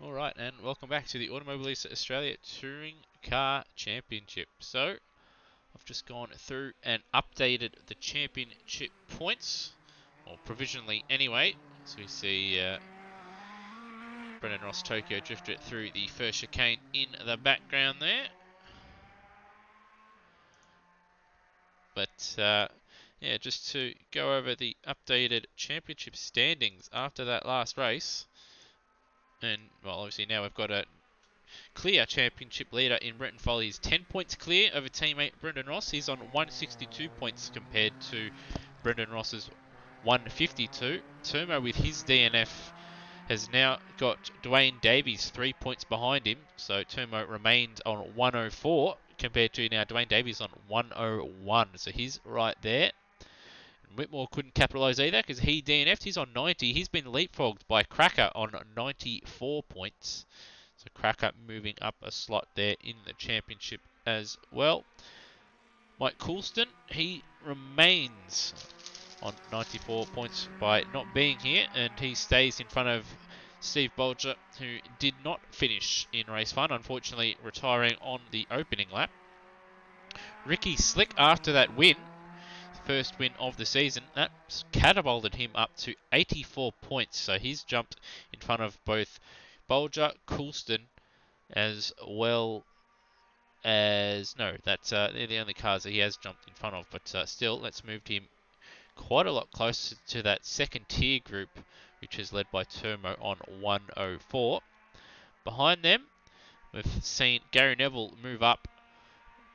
Alright, and welcome back to the Automobilista Australia Touring Car Championship. So, I've just gone through and updated the championship points, or provisionally anyway. So we see Brennan Ross Tokyo drifted through the first chicane in the background there. But yeah, just to go over the updated championship standings after that last race. And, well, obviously now we've got a clear championship leader in Brenton Foley. He's 10 points clear over teammate Brendan Ross. He's on 162 points compared to Brendan Ross's 152. Turmo with his DNF has now got Dwayne Davies 3 points behind him. So Turmo remains on 104 compared to now Dwayne Davies on 101. So he's right there. Whitmore couldn't capitalise either because he DNF'd. He's on 90. He's been leapfrogged by Cracker on 94 points. So Cracker moving up a slot there in the championship as well. Mike Coulston, he remains on 94 points by not being here, and he stays in front of Steve Bolger, who did not finish in race 1, unfortunately retiring on the opening lap. Ricky Slick, after that win, first win of the season, that's catapulted him up to 84 points. So he's jumped in front of both Bolger, Coulston, as well as... No, that's they're the only cars that he has jumped in front of. But still, that's moved him quite a lot closer to that second tier group, which is led by Turmo on 104. Behind them, we've seen Gary Neville move up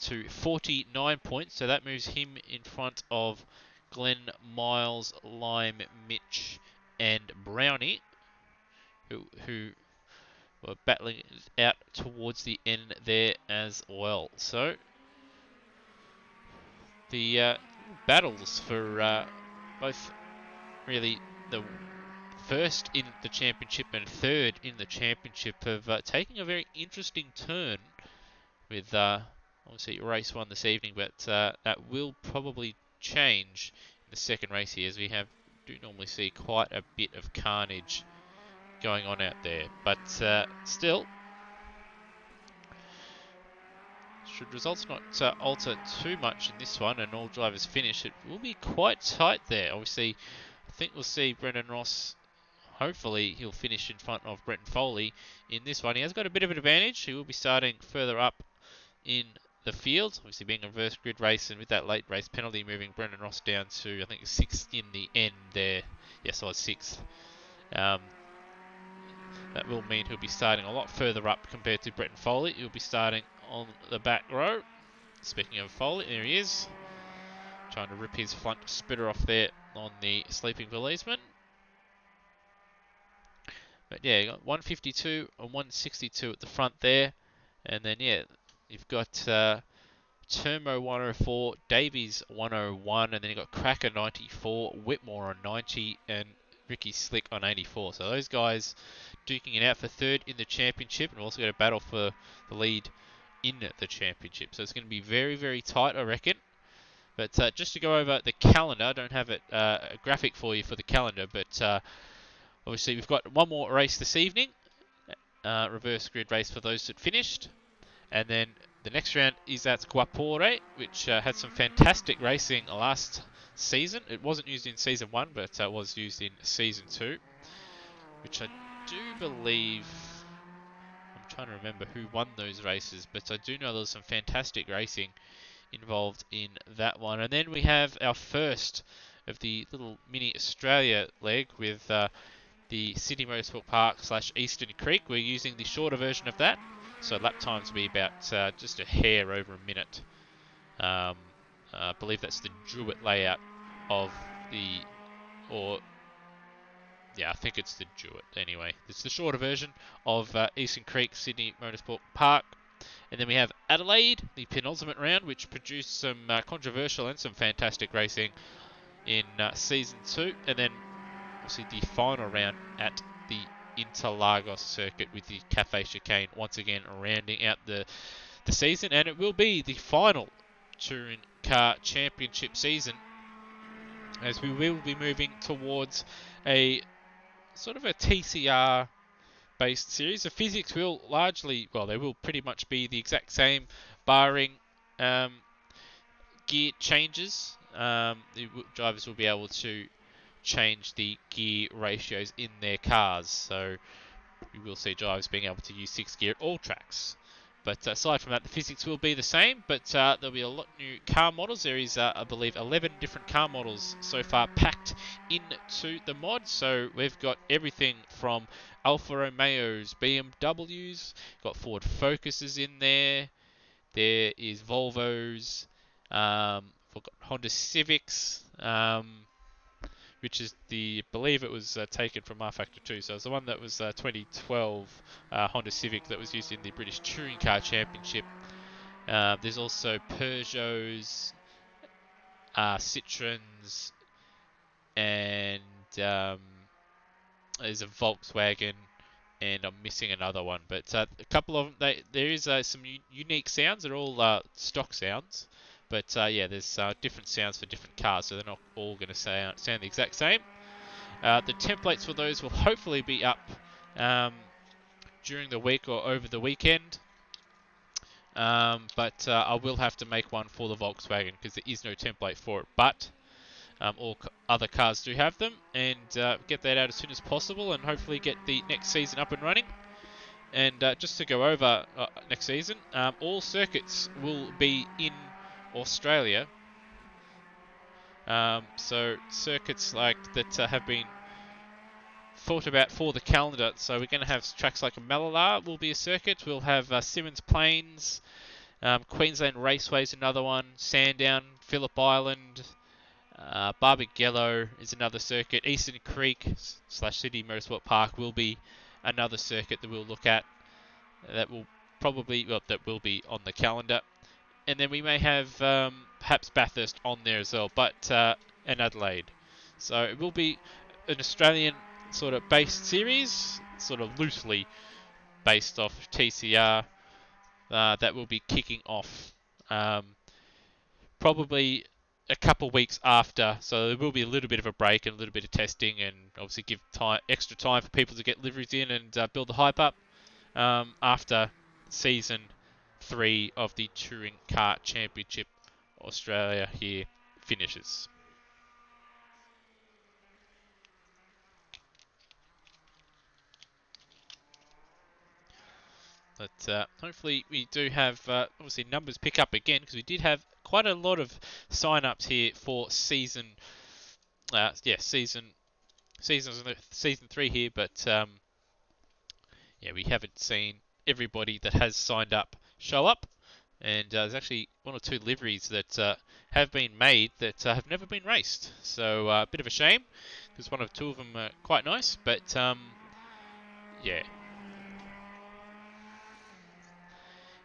to 49 points, so that moves him in front of Glenn, Miles, Lime, Mitch, and Brownie, who were battling out towards the end there as well. So the battles for both really the first in the championship and third in the championship have taken a very interesting turn with obviously race 1 this evening, but that will probably change in the second race here, as we do normally see quite a bit of carnage going on out there. But still, should results not alter too much in this one and all drivers finish, it will be quite tight there. Obviously, I think we'll see Brendan Ross. Hopefully he'll finish in front of Brenton Foley in this one. He has got a bit of an advantage. He will be starting further up in the field, obviously being a reverse grid race, and with that late race penalty moving Brendan Ross down to, I think, 6th in the end there. Yes, I was 6th. That will mean he'll be starting a lot further up compared to Brenton Foley. He'll be starting on the back row. Speaking of Foley, there he is, trying to rip his front splitter off there on the sleeping policeman. But yeah, you got 152 and 162 at the front there. And then, yeah, you've got Turmo 104, Davies 101, and then you've got Cracker 94, Whitmore on 90, and Ricky Slick on 84. So those guys duking it out for third in the championship, and we've also got a battle for the lead in the championship. So it's going to be very, very tight, I reckon. But just to go over the calendar, I don't have a graphic for you for the calendar, but obviously we've got one more race this evening, reverse grid race for those that finished. And then the next round is at Guapore, which had some fantastic racing last season. It wasn't used in Season 1, but was used in Season 2, which I do believe... I'm trying to remember who won those races, but I do know there was some fantastic racing involved in that one. And then we have our first of the little mini Australia leg with the Sydney Motorsport Park / Eastern Creek. We're using the shorter version of that. So lap times will be about just a hair over a minute. I believe that's the Jewett layout of the... Yeah, I think it's the Jewett anyway. It's the shorter version of Eastern Creek, Sydney Motorsport Park. And then we have Adelaide, the penultimate round, which produced some controversial and some fantastic racing in Season 2. And then, obviously, the final round at the Interlagos circuit with the Cafe Chicane once again rounding out the season, and it will be the final Touring Car Championship season, as we will be moving towards a sort of a TCR based series. The physics will largely, well, they will pretty much be the exact same, barring gear changes. The drivers will be able to change the gear ratios in their cars, so you will see drivers being able to use 6 gear at all tracks. But aside from that, the physics will be the same, but there'll be a lot of new car models. There is, I believe, 11 different car models so far packed into the mod. So we've got everything from Alfa Romeos, BMWs, got Ford Focuses in there. There is Volvos, we've got Honda Civics, which is I believe it was taken from R-Factor 2. So it's the one that was 2012 Honda Civic that was used in the British Touring Car Championship. There's also Peugeots, Citroens, and there's a Volkswagen, and I'm missing another one. But a couple of them, there is some unique sounds. They're all stock sounds. But yeah, there's different sounds for different cars, so they're not all going to sound the exact same. The templates for those will hopefully be up during the week or over the weekend. But I will have to make one for the Volkswagen because there is no template for it. But all other cars do have them, and get that out as soon as possible, and hopefully get the next season up and running. And just to go over next season, all circuits will be in Australia. So circuits like that have been thought about for the calendar. So we're going to have tracks like Mallala will be a circuit. We'll have Symmons Plains, Queensland Raceway is another one, Sandown, Phillip Island, Barbagallo is another circuit. Eastern Creek / City Motorsport Park will be another circuit that we'll look at. That will be on the calendar. And then we may have perhaps Bathurst on there as well, and Adelaide. So it will be an Australian sort of based series, sort of loosely based off TCR, that will be kicking off probably a couple weeks after. So there will be a little bit of a break and a little bit of testing, and obviously give extra time for people to get liveries in and build the hype up after season 3 of the Touring Car Championship Australia here finishes. But hopefully we do have obviously numbers pick up again, because we did have quite a lot of sign-ups here for season 3 here, but yeah, we haven't seen everybody that has signed up show up, and there's actually 1 or 2 liveries that have been made that have never been raced. So a bit of a shame, because 1 or 2 of them are quite nice, but yeah.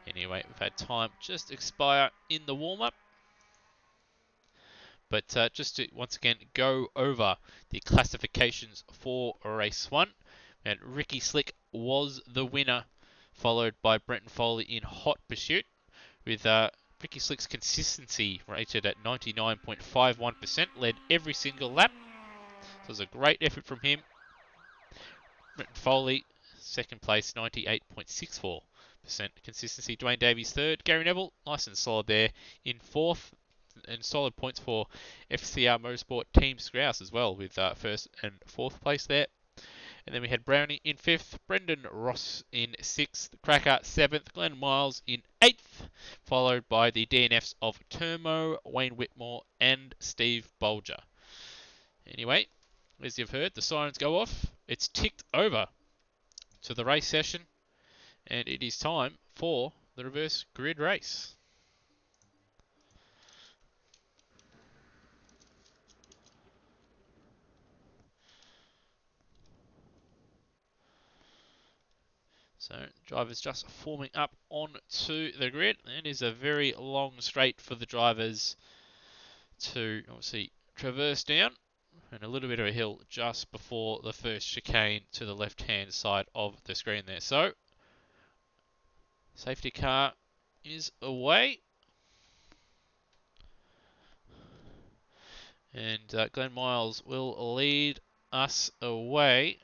Anyway, we've had time just expire in the warm-up. But just to once again go over the classifications for race 1. And Ricky Slick was the winner, followed by Brenton Foley in hot pursuit, with Ricky Slick's consistency rated at 99.51%, led every single lap. So it was a great effort from him. Brenton Foley, second place, 98.64% consistency. Dwayne Davies third. Gary Neville, nice and solid there in fourth. And solid points for FCR Motorsport Team Scrouse as well, with first and fourth place there. And then we had Brownie in fifth, Brendan Ross in sixth, Cracker seventh, Glenn Miles in eighth, followed by the DNFs of Termo, Wayne Whitmore, and Steve Bolger. Anyway, as you've heard, the sirens go off. It's ticked over to the race session, and it is time for the reverse grid race. So drivers just forming up onto the grid, and is a very long straight for the drivers to obviously traverse down, and a little bit of a hill just before the first chicane to the left hand side of the screen there. So safety car is away, and Glenn Miles will lead us away.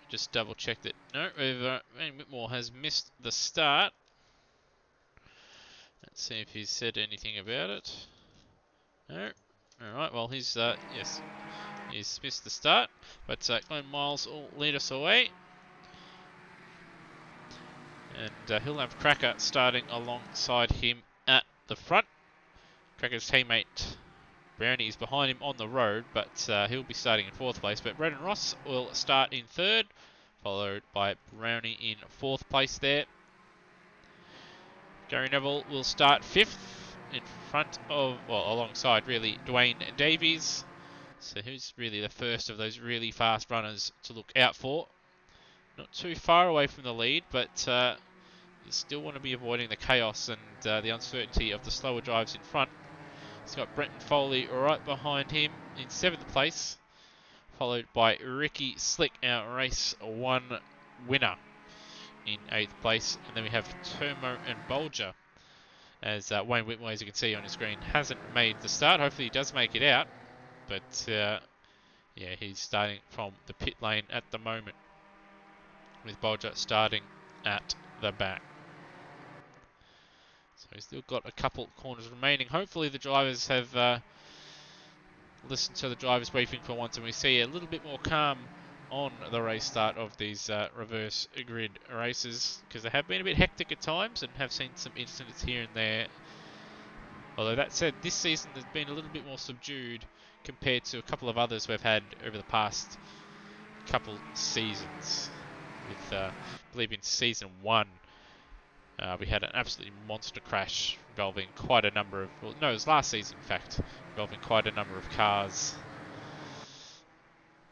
Just double check that. No, Van Whitmore has missed the start. Let's see if he's said anything about it. No. Alright, well he's, yes, he's missed the start. But Glenn Miles will lead us away. And he'll have Cracker starting alongside him at the front. Cracker's teammate Brownie is behind him on the road, but he'll be starting in 4th place. But Brennan Ross will start in 3rd, followed by Brownie in 4th place there. Gary Neville will start 5th in front of, well, alongside really Dwayne Davies. So who's really the first of those really fast runners to look out for. Not too far away from the lead, but you still want to be avoiding the chaos and the uncertainty of the slower drives in front. He's got Brenton Foley right behind him in 7th place, followed by Ricky Slick, our race 1 winner, in 8th place. And then we have Termo and Bolger, as Wayne Whitmore, as you can see on your screen, hasn't made the start. Hopefully he does make it out, but yeah, he's starting from the pit lane at the moment, with Bolger starting at the back. So he's still got a couple corners remaining. Hopefully the drivers have listened to the drivers' briefing for once, and we see a little bit more calm on the race start of these reverse grid races, because they have been a bit hectic at times and have seen some incidents here and there. Although that said, this season has been a little bit more subdued compared to a couple of others we've had over the past couple seasons. With, I believe in season 1, we had an absolutely monster crash involving quite a number of, well, no, it was last season in fact, involving quite a number of cars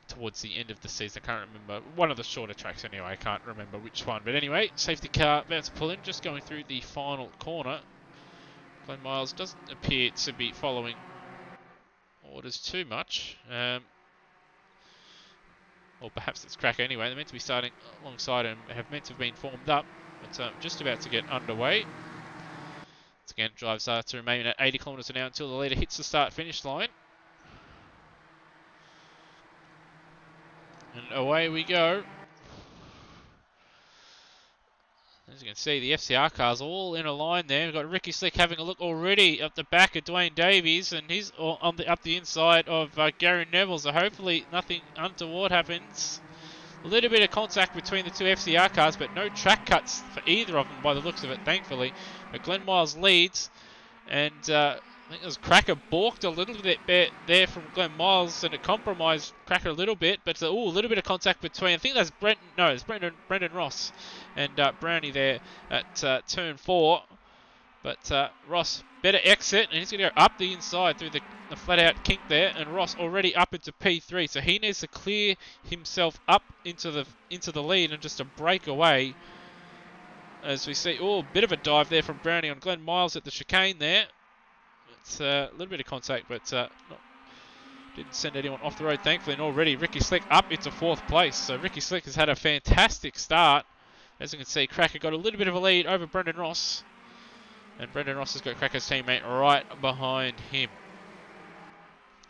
towards the end of the season. I can't remember, one of the shorter tracks anyway, I can't remember which one. But anyway, safety car about to pull in, just going through the final corner. Glenn Miles doesn't appear to be following orders too much. Or perhaps it's Cracker anyway. They're meant to be starting alongside him, have meant to have been formed up, but just about to get underway. Once again, drives are to remain at 80 kilometres an hour until the leader hits the start-finish line. And away we go. As you can see, the FCR cars all in a line there. We've got Ricky Slick having a look already up the back of Dwayne Davies, and he's on up the inside of Gary Neville, so hopefully nothing untoward happens. A little bit of contact between the two FCR cars, but no track cuts for either of them by the looks of it, thankfully. But Glenn Miles leads, and I think it was Cracker balked a little bit there from Glenn Miles, and it compromised Cracker a little bit. But a little bit of contact between, I think that's Brendan Ross and Brownie there at turn 4. But Ross, better exit, and he's going to go up the inside through the flat-out kink there, and Ross already up into P3, so he needs to clear himself up into the lead and just to break away. As we see, a bit of a dive there from Brownie on Glenn Miles at the chicane there. It's a little bit of contact, but didn't send anyone off the road, thankfully. And already Ricky Slick up into 4th place. So Ricky Slick has had a fantastic start. As you can see, Cracker got a little bit of a lead over Brendan Ross. And Brendan Ross has got Cracker's teammate right behind him.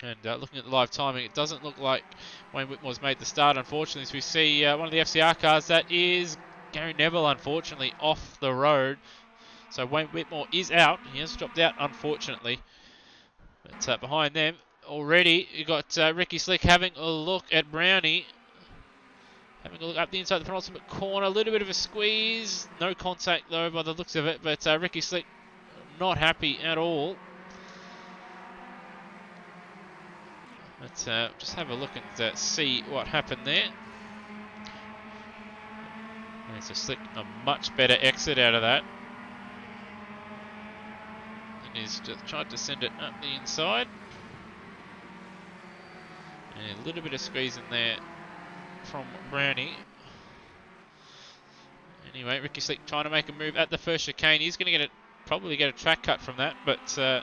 And looking at the live timing, it doesn't look like Wayne Whitmore's made the start, unfortunately. So we see one of the FCR cars, that is Gary Neville, unfortunately, off the road. So Wayne Whitmore is out. He has dropped out, unfortunately. But behind them, already, you got Ricky Slick having a look at Brownie. Having a look up the inside of the penultimate corner. A little bit of a squeeze. No contact, though, by the looks of it. But Ricky Slick not happy at all. Let's just have a look and see what happened there. There's a Slick, a much better exit out of that. And he's just tried to send it up the inside. And a little bit of squeeze in there from Brownie. Anyway, Ricky Slick trying to make a move at the first chicane. He's going to probably get a track cut from that, but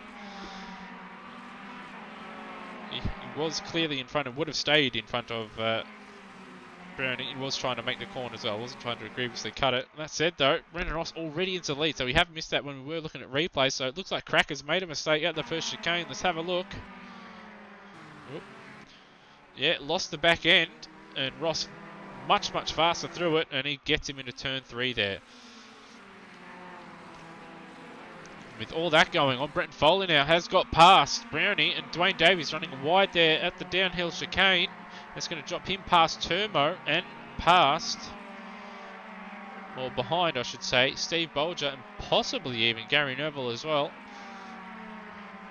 he was clearly in front and would have stayed in front of Brownie. He was trying to make the corner as well. Wasn't trying to grievously cut it. That said, though, Brennan Ross already into the lead, so we have missed that when we were looking at replay. So it looks like Cracker's made a mistake at the first chicane. Let's have a look. Oop. Yeah, lost the back end, and Ross much faster through it, and he gets him into turn 3 there. With all that going on, Brenton Foley now has got past Brownie, and Dwayne Davies running wide there at the downhill chicane. That's going to drop him past Turmo and past, or behind I should say, Steve Bolger and possibly even Gary Neville as well.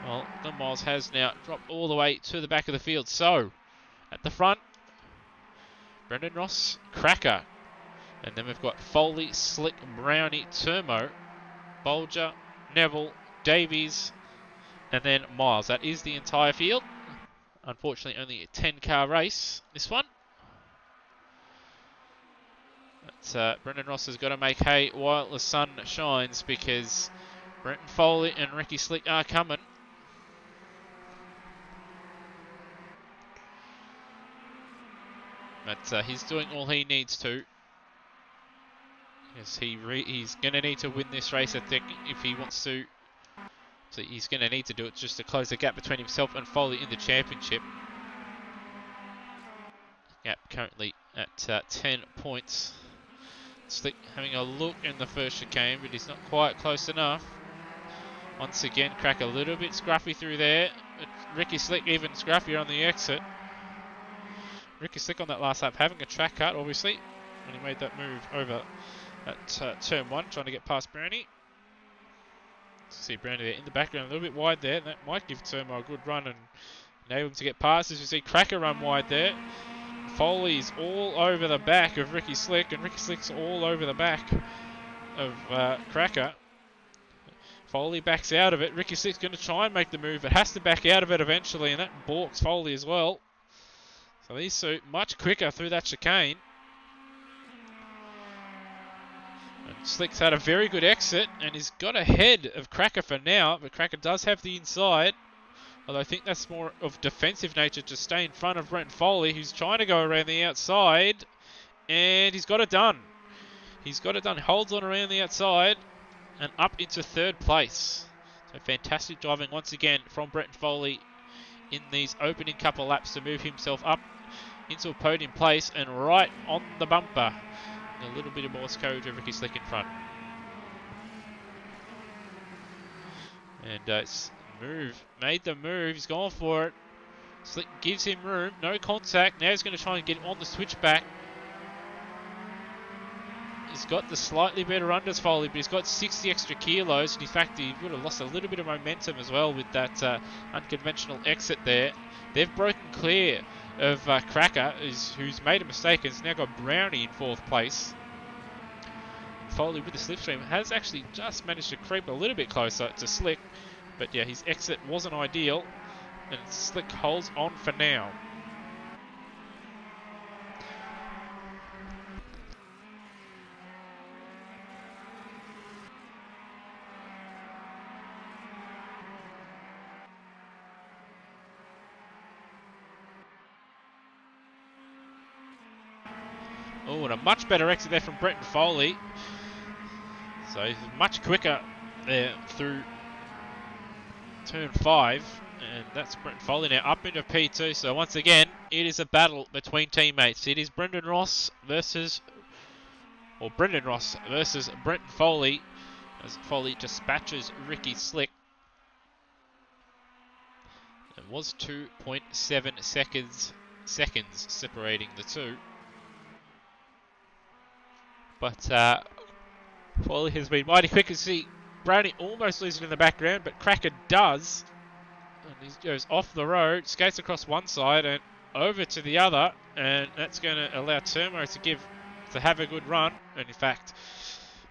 Well, Glenn Miles has now dropped all the way to the back of the field. So, at the front, Brendan Ross, Cracker. And then we've got Foley, Slick, Brownie, Turmo, Bolger, Neville, Davies, and then Miles. That is the entire field. Unfortunately, only a 10-car race, this one. But Brendan Ross has got to make hay while the sun shines, because Brenton Foley and Ricky Slick are coming. But he's doing all he needs to. Yes, he's going to need to win this race, I think, if he wants to. So he's going to need to do it just to close the gap between himself and Foley in the championship. Gap currently at 10 points. Slick having a look in the first chicane, but he's not quite close enough. Once again, Crack a little bit scruffy through there. But Ricky Slick even scruffier on the exit. Ricky Slick on that last lap having a track cut, obviously, when he made that move over at turn 1, trying to get past Brownie. See Brownie there in the background, a little bit wide there. That might give Turmo a good run and enable him to get past. As you see Cracker run wide there. Foley's all over the back of Ricky Slick, and Ricky Slick's all over the back of Cracker. Foley backs out of it. Ricky Slick's going to try and make the move, but has to back out of it eventually, and that balks Foley as well. So these two much quicker through that chicane. And Slick's had a very good exit, and he's got ahead of Cracker for now, but Cracker does have the inside. Although I think that's more of defensive nature to stay in front of Brenton Foley, who's trying to go around the outside. And he's got it done. He's got it done. Holds on around the outside and up into 3rd place. So fantastic driving once again from Brenton Foley in these opening couple laps to move himself up into a podium place and right on the bumper. And a little bit of Morse code with Ricky Slick in front. And it's made the move, he's gone for it. Slick gives him room, no contact. Now he's going to try and get on the switchback. He's got the slightly better unders Foley, but he's got 60 extra kilos, and in fact he would have lost a little bit of momentum as well with that unconventional exit there. They've broken clear of Cracker, who's made a mistake and has now got Brownie in 4th place. Foley with the slipstream has actually just managed to creep a little bit closer to Slick. But yeah, his exit wasn't ideal, and Slick holds on for now. Oh, and a much better exit there from Brenton Foley. So he's much quicker there through turn 5, and that's Brenton Foley now up into P2. So once again, it is a battle between teammates. It is Brendan Ross versus Brenton Foley, as Foley dispatches Ricky Slick. It was 2.7 seconds separating the two. But Foley has been mighty quick. You see Brownie almost losing in the background, but Cracker does. And he goes off the road, skates across one side and over to the other, and that's going to allow Turmo to have a good run. And in fact,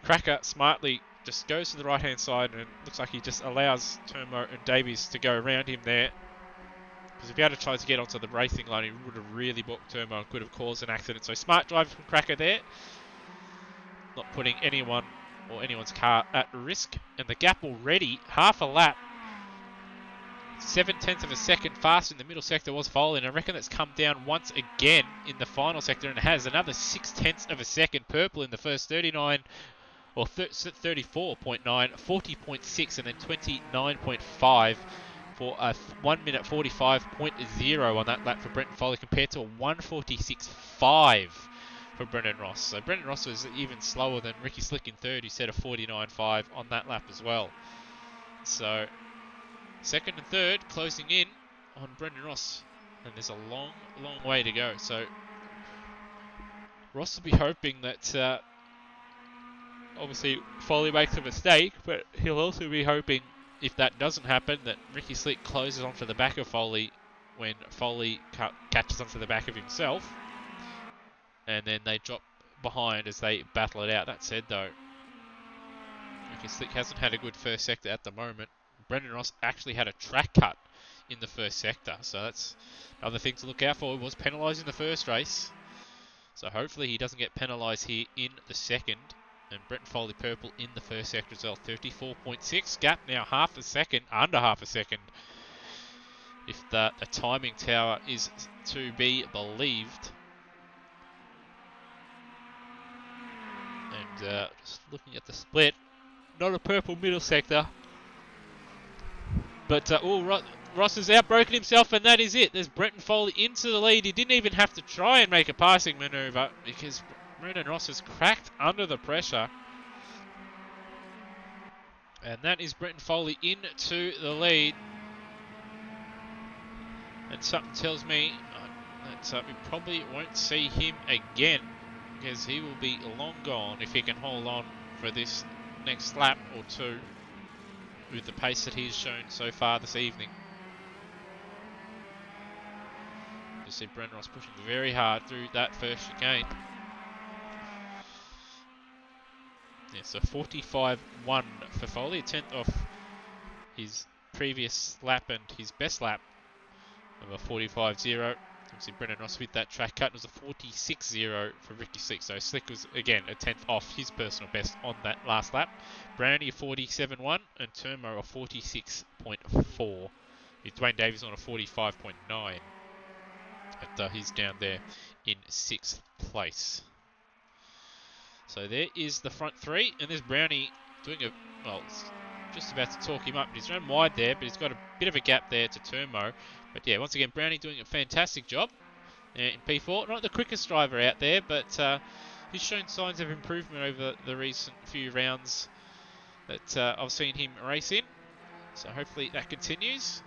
Cracker smartly just goes to the right-hand side, and it looks like he just allows Turmo and Davies to go around him there. Because if he had tried to get onto the racing line, he would have really balked Turmo and could have caused an accident. So smart driving from Cracker there, not putting anyone or anyone's car at risk. And the gap already half a lap, 0.7 of a second faster in the middle sector was Foley, and I reckon that's come down once again in the final sector, and it has another 0.6 of a second. Purple in the first 39 or 34.9, 40.6, and then 29.5 for a 1 minute 45.0 on that lap for Brenton Foley, compared to a 146.5 for Brennan Ross. So Brennan Ross was even slower than Ricky Slick in third, who set a 49.5 on that lap as well. So second and third closing in on Brendan Ross, and there's a long, long way to go. So Ross will be hoping that obviously Foley makes a mistake, but he'll also be hoping, if that doesn't happen, that Ricky Slick closes onto the back of Foley when Foley catches onto the back of himself, and then they drop behind as they battle it out. That said, though, Ricky Slick hasn't had a good first sector at the moment. Brendan Ross actually had a track cut in the first sector, so that's another thing to look out for. He was penalised in the first race, so hopefully he doesn't get penalised here in the second. And Brett Foley purple in the first sector as well. 34.6 gap now, half a second, under half a second, if the timing tower is to be believed. And just looking at the split, not a purple middle sector, but Ross has outbroken himself, and that is it. There's Brenton Foley into the lead. He didn't even have to try and make a passing manoeuvre because Brendan Ross has cracked under the pressure. And that is Brenton Foley into the lead. And something tells me that we probably won't see him again, because he will be long gone if he can hold on for this next lap or two with the pace that he's shown so far this evening. You see Brendan Ross pushing very hard through that first chicane. Yeah, so 45.1 for Foley, a tenth off his previous lap and his best lap of a 45.0. Obviously Brendan Ross with that track cut was a 46.0 for Ricky Slick. So Slick was again a tenth off his personal best on that last lap. Brownie a 47.1 and Turmo a 46.4. Dwayne Davies on a 45.9. But he's down there in 6th place. So there is the front three, and there's Brownie doing just about to talk him up. He's run wide there, but he's got a bit of a gap there to Turmo. But yeah, once again, Brownie doing a fantastic job in P4. Not the quickest driver out there, but he's shown signs of improvement over the recent few rounds that I've seen him race in. So hopefully that continues.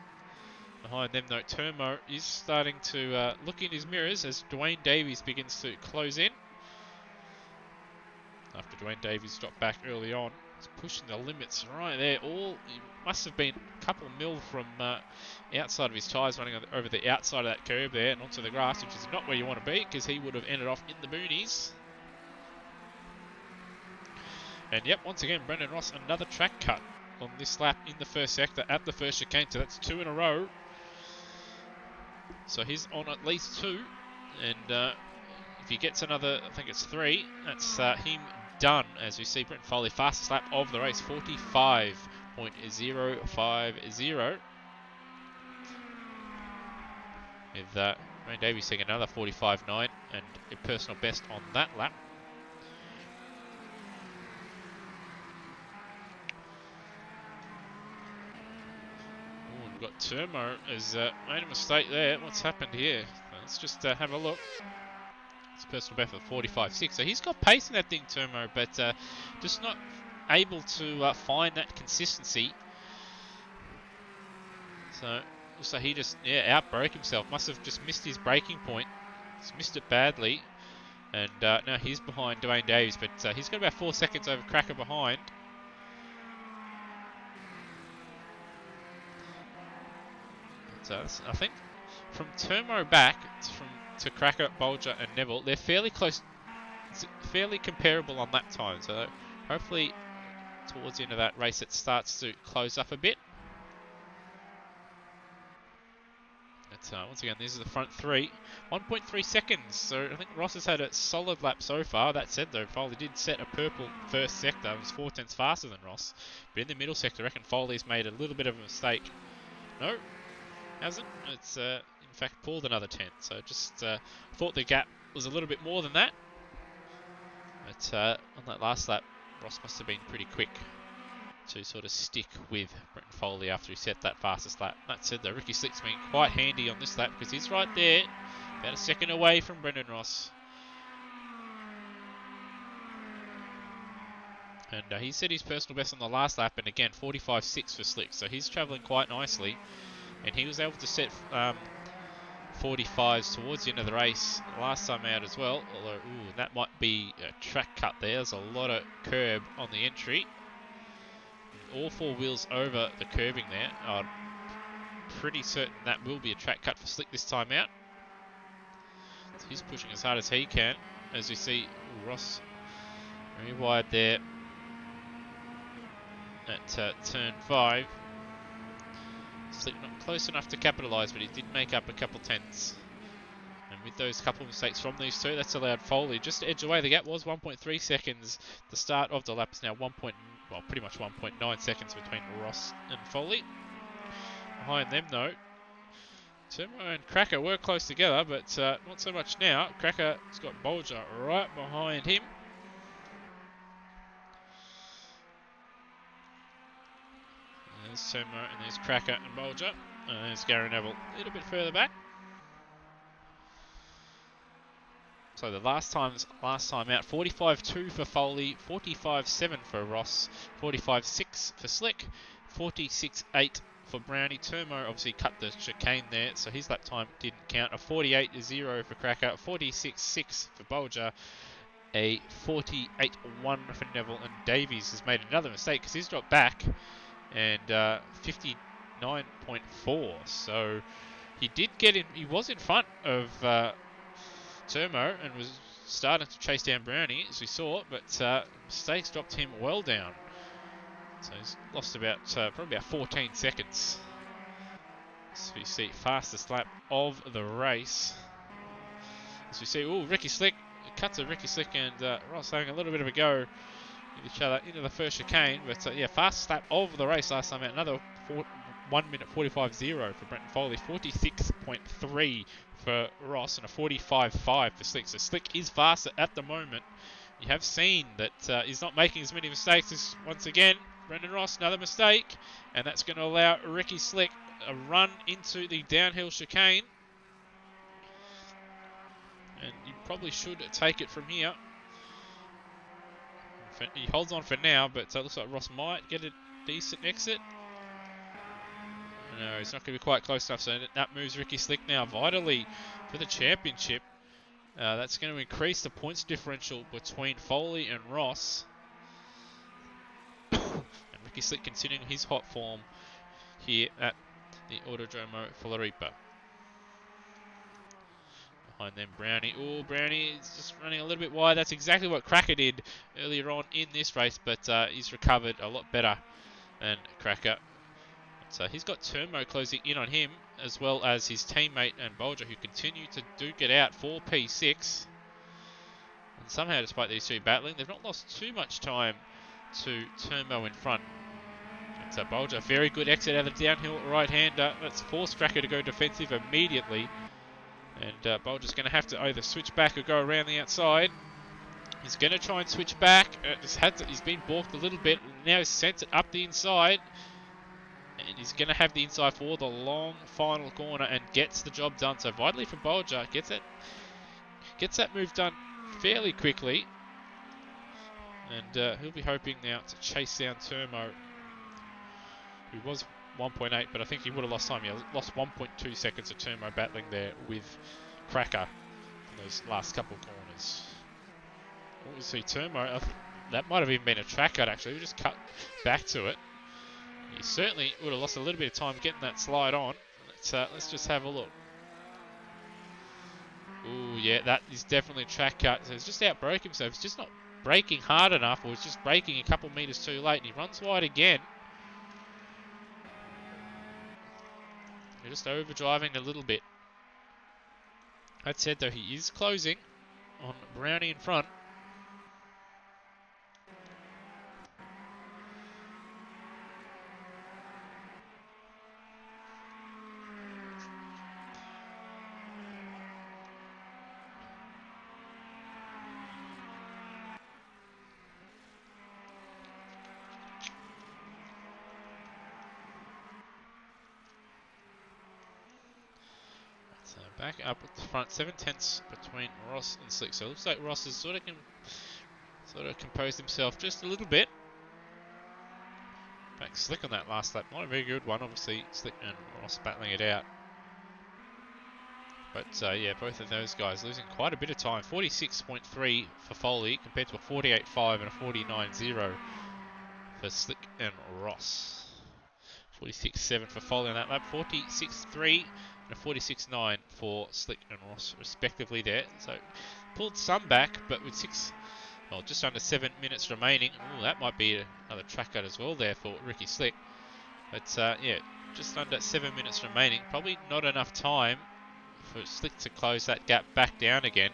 Behind them, though, Turmo is starting to look in his mirrors as Dwayne Davies begins to close in. After Dwayne Davies dropped back early on, he's pushing the limits right there. He must have been a couple mil from outside of his tyres, running over the outside of that curb there and onto the grass, which is not where you want to be, because he would have ended off in the boonies. And yep, once again, Brendan Ross, another track cut on this lap in the first sector at the first chicane, so that's 2 in a row. So he's on at least 2, and if he gets another, I think it's 3, that's him done, as we see Brenton Foley, fastest lap of the race, 45.050. With Wayne Davies taking another 45.9 and a personal best on that lap. Oh, we've got Turmo has made a mistake there. What's happened here? Let's just have a look. It's personal best of 45.6. So he's got pace in that thing, Turmo, but just not able to find that consistency. So looks like he just outbroke himself. Must have just missed his braking point. He's missed it badly. And now he's behind Dwayne Davies, but he's got about 4 seconds over Cracker behind. So I think from Turmo back to Cracker, Bolger and Neville, they're fairly close, fairly comparable on that time. So hopefully towards the end of that race it starts to close up a bit. But once again, this is the front three. 1.3 seconds. So I think Ross has had a solid lap so far. That said, though, Foley did set a purple first sector. It was 4 tenths faster than Ross. But in the middle sector, I reckon Foley's made a little bit of a mistake. No, hasn't. It's in fact pulled another 10th. So just thought the gap was a little bit more than that. But on that last lap, Ross must have been pretty quick to sort of stick with Brenton Foley after he set that fastest lap. That said, though, Ricky Slick's been quite handy on this lap because he's right there, about a second away from Brendan Ross. And he set his personal best on the last lap, and again 45.6 for Slick, so he's travelling quite nicely. And he was able to set 45s towards the end of the race last time out as well. Although, that might be a track cut there. There's a lot of curb on the entry. All four wheels over the curbing there. I'm pretty certain that will be a track cut for Slick this time out. So he's pushing as hard as he can. As we see, Ross very wide there at turn 5. Slick not close enough to capitalise, but he did make up a couple tenths. And with those couple of mistakes from these two, that's allowed Foley just to edge away. The gap was 1.3 seconds. The start of the lap is now pretty much 1.9 seconds between Ross and Foley. Behind them, though, Turbo and Cracker were close together, but not so much now. Cracker's got Bolger right behind him. There's Turbo and there's Cracker and Bolger. And there's Gary Neville a little bit further back. So the last time out, 45.2 for Foley, 45.7 for Ross, 45.6 for Slick, 46.8 for Brownie. Turbo obviously cut the chicane there, so his lap time didn't count. A 48.0 for Cracker, 46.6 for Bolger, a 48.1 for Neville, and Davies has made another mistake because he's dropped back, and 59.4. So he did get in. He was in front of Turbo and was starting to chase down Brownie, as we saw, but mistakes dropped him well down. So he's lost probably about 14 seconds. So we see fastest lap of the race. As we see, Ricky Slick, cuts of Ricky Slick and Ross having a little bit of a go with each other into the first chicane. But fastest lap of the race last time out. Another 1 minute 45.0 for Brenton Foley, 46.3 for Ross, and a 45.5 for Slick. So Slick is faster at the moment. You have seen that he's not making as many mistakes as, once again, Brendan Ross, another mistake, and that's going to allow Ricky Slick a run into the downhill chicane. And he probably should take it from here. He holds on for now, but it looks like Ross might get a decent exit. No, he's not going to be quite close enough, so that moves Ricky Slick now vitally for the championship. That's going to increase the points differential between Foley and Ross. And Ricky Slick continuing his hot form here at the Autodromo Floripa. Behind them, Brownie. Brownie is just running a little bit wide. That's exactly what Cracker did earlier on in this race, but he's recovered a lot better than Cracker. So he's got Turbo closing in on him, as well as his teammate and Bolger, who continue to duke it out for P6. And somehow, despite these two battling, they've not lost too much time to Turbo in front. So Bolger, very good exit out of the downhill right-hander. That's forced Cracker to go defensive immediately. And Bolger's going to have to either switch back or go around the outside. He's going to try and switch back. He's been balked a little bit. Now he's sent it up the inside. And he's going to have the inside for the long final corner and gets the job done. So vitally for Bolger, gets that move done fairly quickly. And he'll be hoping now to chase down Turbo, who was 1.8, but I think he would have lost time. He lost 1.2 seconds of Turbo battling there with Cracker in those last couple of corners. You see Turbo, that might have even been a track cut actually. We just cut back to it. He certainly would have lost a little bit of time getting that slide on. Let's just have a look. Yeah, that is definitely a track cut. So he's just outbroke himself. He's just not braking hard enough, or he's just braking a couple meters too late, and he runs wide again. They're just overdriving a little bit. That said, though, he is closing on Brownie in front. Back up at the front, 7 tenths between Ross and Slick. So it looks like Ross has sort of composed himself just a little bit. fact, Slick on that last lap, not a very good one. Obviously, Slick and Ross battling it out. But yeah, both of those guys losing quite a bit of time. 46.3 for Foley compared to a 48.5 and a 49.0 for Slick and Ross. 46.7 for Foley on that lap. 46.3 and a 46.9 for Slick and Ross respectively there. So pulled some back, but with just under 7 minutes remaining. Ooh, that might be another track cut as well there for Ricky Slick. But yeah, just under 7 minutes remaining. Probably not enough time for Slick to close that gap back down again.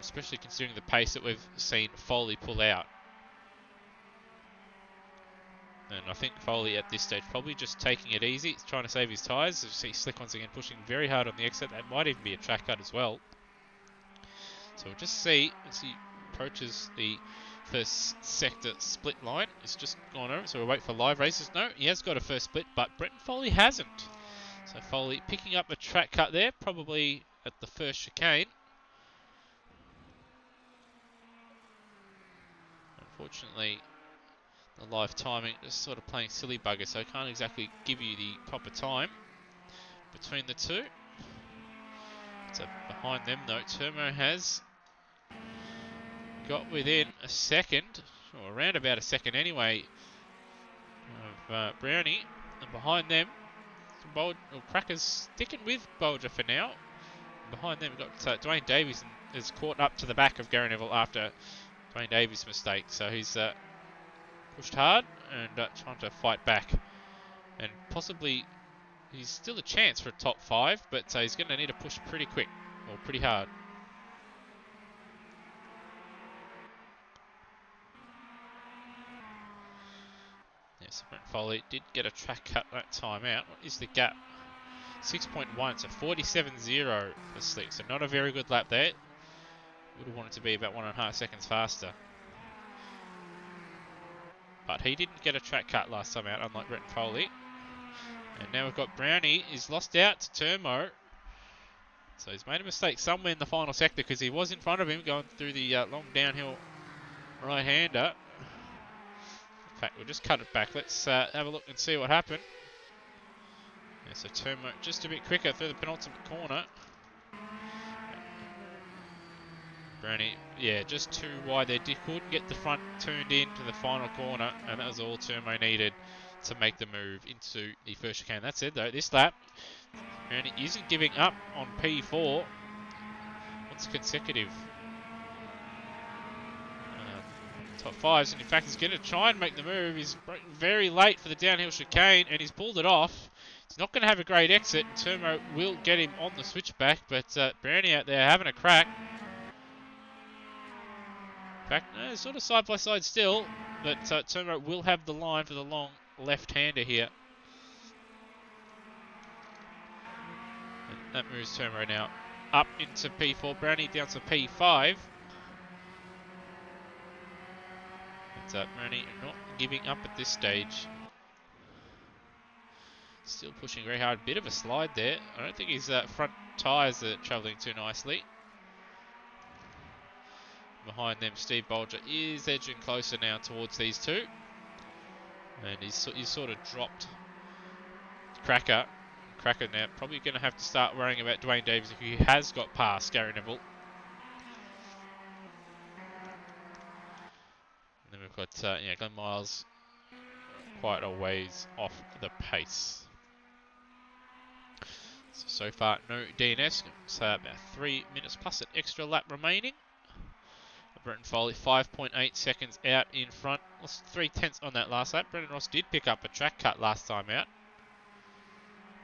Especially considering the pace that we've seen Foley pull out. And I think Foley at this stage probably just taking it easy. He's trying to save his tyres. You see Slick once again pushing very hard on the exit. That might even be a track cut as well. So we'll just see as he approaches the first sector split line. It's just gone over, so we'll wait for live races. No, he has got a first split, but Brennan Foley hasn't. So Foley picking up a track cut there, probably at the first chicane. Unfortunately, the live timing is sort of playing silly bugger, so I can't exactly give you the proper time between the two. So behind them though, Turmo has got within a second, or around about a second anyway, of Brownie. And behind them, Cracker's sticking with Bolger for now. Behind them, we've got Dwayne Davies is caught up to the back of Gary Neville after Dwayne Davies' mistake. So he's pushed hard and trying to fight back. And possibly he's still a chance for a top 5, but he's going to need to push pretty quick, or pretty hard. Yes, Brent Foley did get a track cut that time out. What is the gap? 6.1, so 47.0 for Slick. So not a very good lap there. Would have wanted to be about 1.5 seconds faster. But he didn't get a track cut last time out, unlike Brennan Foley. And now we've got Brownie. He's lost out to Turmo. So he's made a mistake somewhere in the final sector because he was in front of him going through the long downhill right-hander. In fact, we'll just cut it back. Let's have a look and see what happened. Yeah, so Turmo just a bit quicker through the penultimate corner. Brownie, yeah, just too wide there. Couldn't get the front turned into the final corner, and that was all Turmo needed to make the move into the first chicane. That's it, though. This lap, Brownie isn't giving up on P4. What's consecutive? Top 5s, and in fact, he's going to try and make the move. He's very late for the downhill chicane, and he's pulled it off. He's not going to have a great exit, and Turmo will get him on the switchback, but Brownie out there having a crack. In fact, no, sort of side by side still, but Turmo will have the line for the long left-hander here. And that moves Turmo now up into P4. Brownie down to P5. But Brownie not giving up at this stage. Still pushing very hard. Bit of a slide there. I don't think his front tyres are travelling too nicely. Behind them, Steve Bolger is edging closer now towards these two. And he's sort of dropped Cracker. Cracker now probably going to have to start worrying about Dwayne Davies, who has got past Gary Neville. And then we've got Glenn Miles quite a ways off the pace. So far, no DNS. So about 3 minutes plus an extra lap remaining. Brennan Foley 5.8 seconds out in front. Lost 0.3 on that last lap. Brennan Ross did pick up a track cut last time out.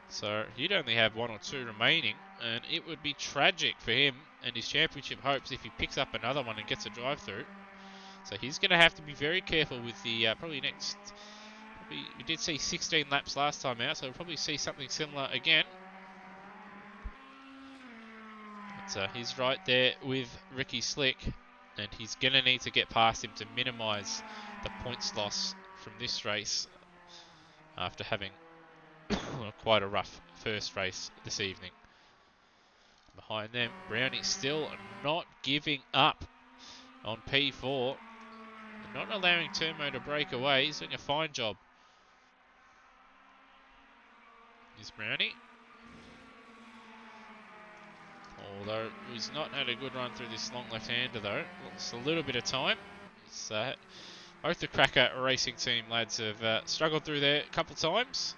So he'd only have 1 or 2 remaining, and it would be tragic for him and his championship hopes if he picks up another one and gets a drive through. So he's going to have to be very careful with the we did see 16 laps last time out, so we'll probably see something similar again. But he's right there with Ricky Slick, and he's going to need to get past him to minimise the points loss from this race after having quite a rough first race this evening. Behind them, Brownie still not giving up on P4. not allowing Turmo to break away. He's doing a fine job. Here's Brownie. Although he's not had a good run through this long left-hander though. It's a little bit of time. It's, both the Cracker racing team lads have struggled through there a couple times.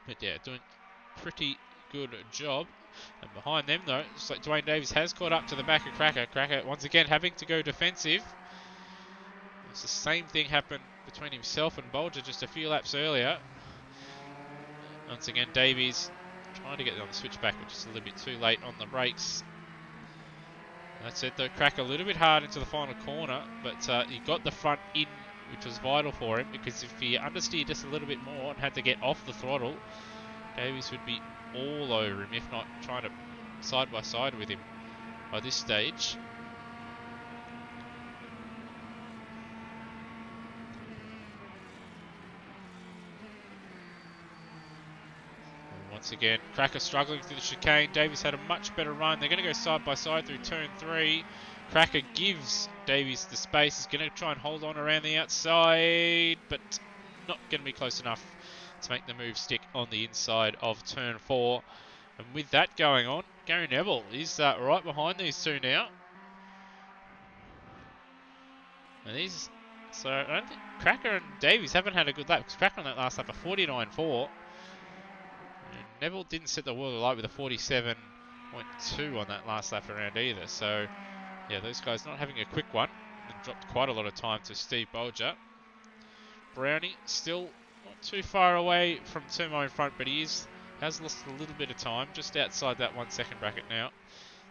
But yeah, doing pretty good job. And behind them though, it's like Dwayne Davies has caught up to the back of Cracker. Cracker once again having to go defensive. It's the same thing happened between himself and Bolger just a few laps earlier. Once again, Davies trying to get on the switchback, which is a little bit too late on the brakes. That's it though, Crack a little bit hard into the final corner, but he got the front in, which was vital for him, because if he understeered just a little bit more and had to get off the throttle, Davies would be all over him, if not trying to side by side with him by this stage. Once again, Cracker struggling through the chicane. Davies had a much better run. They're going to go side by side through turn 3. Cracker gives Davies the space. He's going to try and hold on around the outside, but not going to be close enough to make the move stick on the inside of turn 4. And with that going on, Gary Neville is right behind these two now. And so I don't think Cracker and Davies haven't had a good lap, because Cracker on that last lap a 49.4. Neville didn't set the world alight with a 47.2 on that last lap around either. So, yeah, those guys not having a quick one and dropped quite a lot of time to Steve Bolger. Brownie still not too far away from Turmo in front, but he has lost a little bit of time just outside that 1 second bracket now.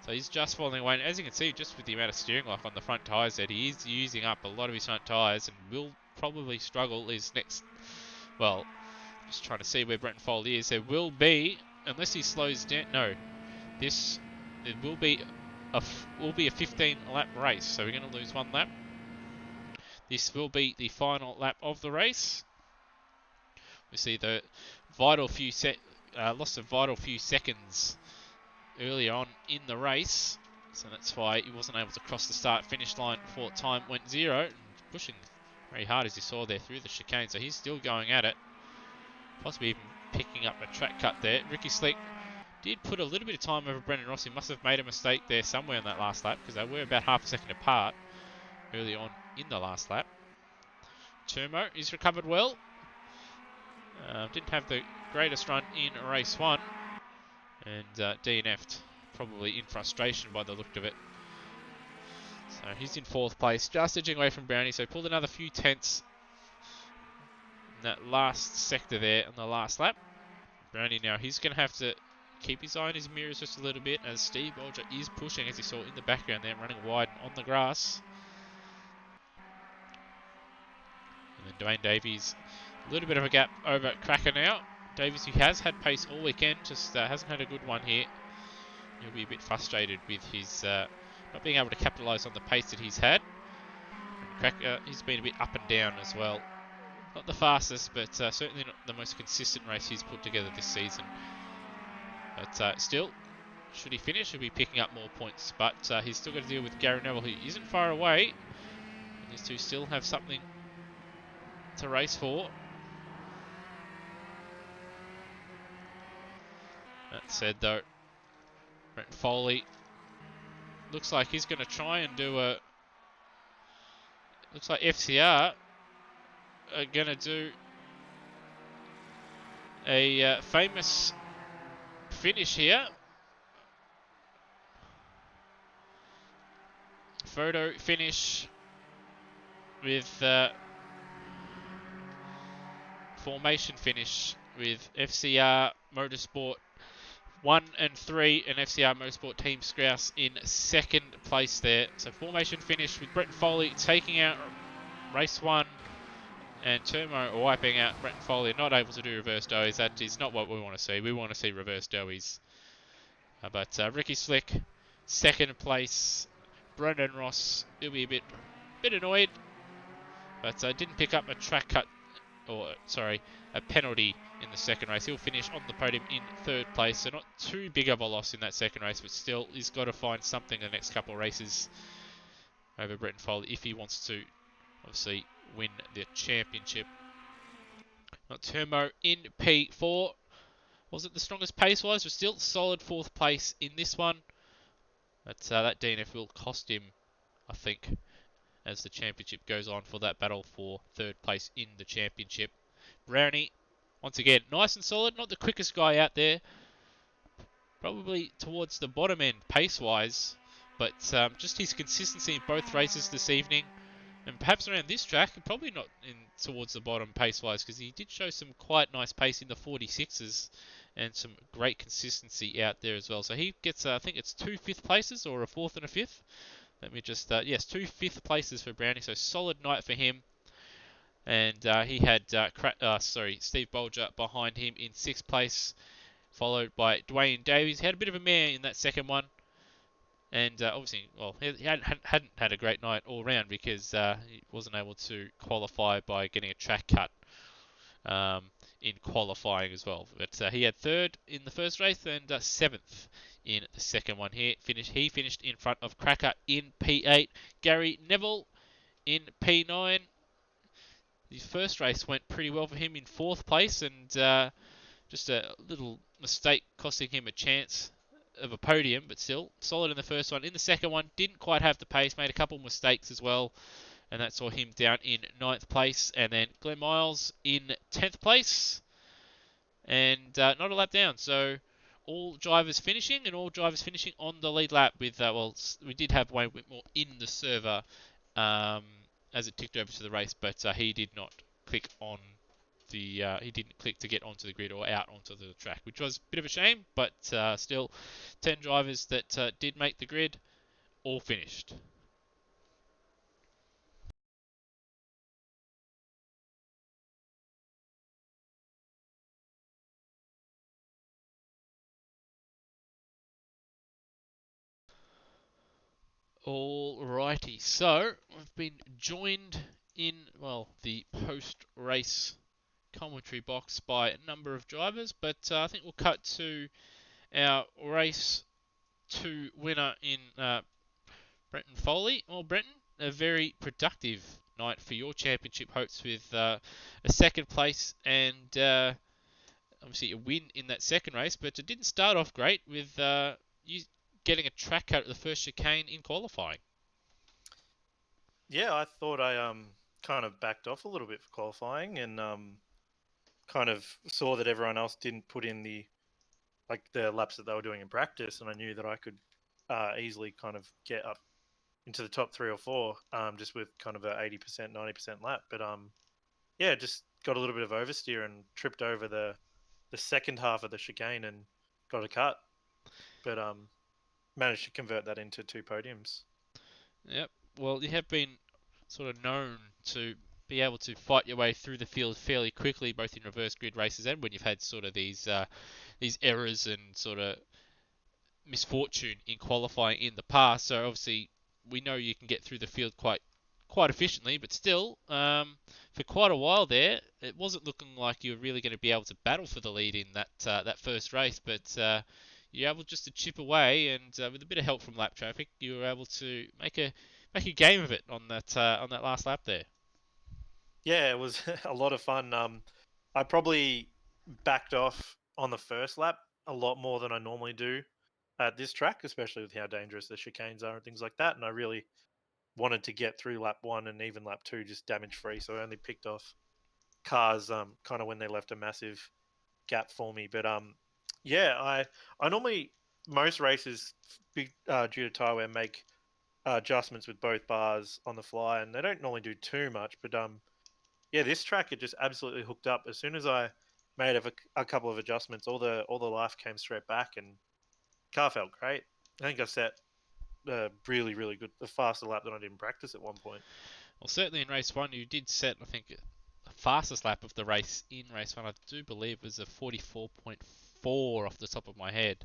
So he's just falling away. And as you can see, just with the amount of steering lock on the front tyres that he is using up a lot of his front tyres and will probably struggle his next, well, just trying to see where Brenton Foley is. There will be, unless he slows down, no, it will be a 15 lap race, so we're going to lose 1 lap. This will be the final lap of the race. We see the loss of vital few seconds early on in the race, so that's why he wasn't able to cross the start finish line before time went 0, and pushing very hard as you saw there through the chicane, so he's still going at it. Possibly even picking up a track cut there. Ricky Slick did put a little bit of time over Brennan Ross. He must have made a mistake there somewhere on that last lap, because they were about half a second apart early on in the last lap. Turmo is recovered well. Didn't have the greatest run in race 1. And DNF'd, probably in frustration by the look of it. So he's in 4th place, just edging away from Brownie. So pulled another few tenths that last sector there on the last lap. Brownie now, he's going to have to keep his eye on his mirrors just a little bit, as Steve Bolger is pushing, as you saw in the background there, running wide on the grass. And then Dwayne Davies, a little bit of a gap over Cracker now. Davies, who has had pace all weekend, just hasn't had a good one here. He'll be a bit frustrated with his not being able to capitalise on the pace that he's had. And Cracker, he's been a bit up and down as well. Not the fastest, but certainly not the most consistent race he's put together this season. But still, should he finish, he'll be picking up more points. But he's still got to deal with Gary Neville, who isn't far away. And these two still have something to race for. That said, though, Brenton Foley looks like he's going to try and do a... Looks like FCR are going to do a famous finish here. Photo finish with formation finish with FCR Motorsport 1 and 3 and FCR Motorsport Team Scouse in 2nd place there. So formation finish with Brenton Foley taking out race 1 and Turmo wiping out Brenton Foley, not able to do reverse doughies. That is not what we want to see. We want to see reverse doughies. But Ricky Slick, 2nd place. Brennan Ross, he'll be a bit annoyed, but didn't pick up a track cut a penalty in the second race. He'll finish on the podium in third place, so not too big of a loss in that second race, but still he's got to find something in the next couple of races over Brennan Foley if he wants to obviously win the championship. Turmo in P4 wasn't the strongest pace-wise, but still solid fourth place in this one. But that DNF will cost him, I think, as the championship goes on for that battle for third place in the championship. Brownie, once again, nice and solid. Not the quickest guy out there. Probably towards the bottom end pace-wise. But just his consistency in both races this evening. And perhaps around this track, probably not in towards the bottom pace-wise, because he did show some quite nice pace in the 46s and some great consistency out there as well. So he gets, I think it's 2 fifth places or a fourth and a fifth. Let me just, yes, 2 fifth places for Brownie. So solid night for him. And he had Steve Bolger behind him in 6th place, followed by Dwayne Davies. He had a bit of a mare in that second one. And obviously, well, he hadn't had a great night all round because he wasn't able to qualify by getting a track cut in qualifying as well. But he had 3rd in the first race and 7th in the second one. He finished in front of Cracker in P8. Gary Neville in P9. His first race went pretty well for him in 4th place, and just a little mistake costing him a chance of a podium, but still solid in the first one. In the second one, didn't quite have the pace, made a couple of mistakes as well, and that saw him down in 9th place. And then Glenn Miles in 10th place, and not a lap down. So all drivers finishing, and all drivers finishing on the lead lap with, we did have Wayne Whitmore in the server as it ticked over to the race, but he did not click on he didn't click to get onto the grid or out onto the track, which was a bit of a shame, but still 10 drivers that did make the grid all finished. Alrighty, so I've been joined in, the post-race commentary box by a number of drivers, but I think we'll cut to our race 2 winner in Brenton Foley. Well, Brenton, a very productive night for your championship hopes with a 2nd place and obviously a win in that second race, but it didn't start off great with you getting a track cut at the first chicane in qualifying. Yeah, I thought I kind of backed off a little bit for qualifying and kind of saw that everyone else didn't put in the laps that they were doing in practice, and I knew that I could easily kind of get up into the top 3 or 4 just with kind of a 80%, 90% lap. But yeah, just got a little bit of oversteer and tripped over the second half of the chicane and got a cut. But managed to convert that into 2 podiums. Yep. Well, you have been sort of known to be able to fight your way through the field fairly quickly, both in reverse grid races and when you've had sort of these errors and sort of misfortune in qualifying in the past. So obviously we know you can get through the field quite efficiently, but still, for quite a while there, it wasn't looking like you were really going to be able to battle for the lead in that first race. But you're able just to chip away, and with a bit of help from lap traffic, you were able to make a game of it on that last lap there. Yeah, it was a lot of fun. I probably backed off on the first lap a lot more than I normally do at this track, especially with how dangerous the chicanes are and things like that. And I really wanted to get through lap 1 and even lap 2 just damage free. So I only picked off cars kind of when they left a massive gap for me. But yeah, I normally most races due to tire wear make adjustments with both bars on the fly, and they don't normally do too much. But yeah, this track it just absolutely hooked up. As soon as I made a couple of adjustments, all the life came straight back, and car felt great. I think I set really really good, a faster lap than I did in practice at one point. Well, certainly in race 1, you did set, I think, the fastest lap of the race in race 1. I do believe was a 44.4 off the top of my head.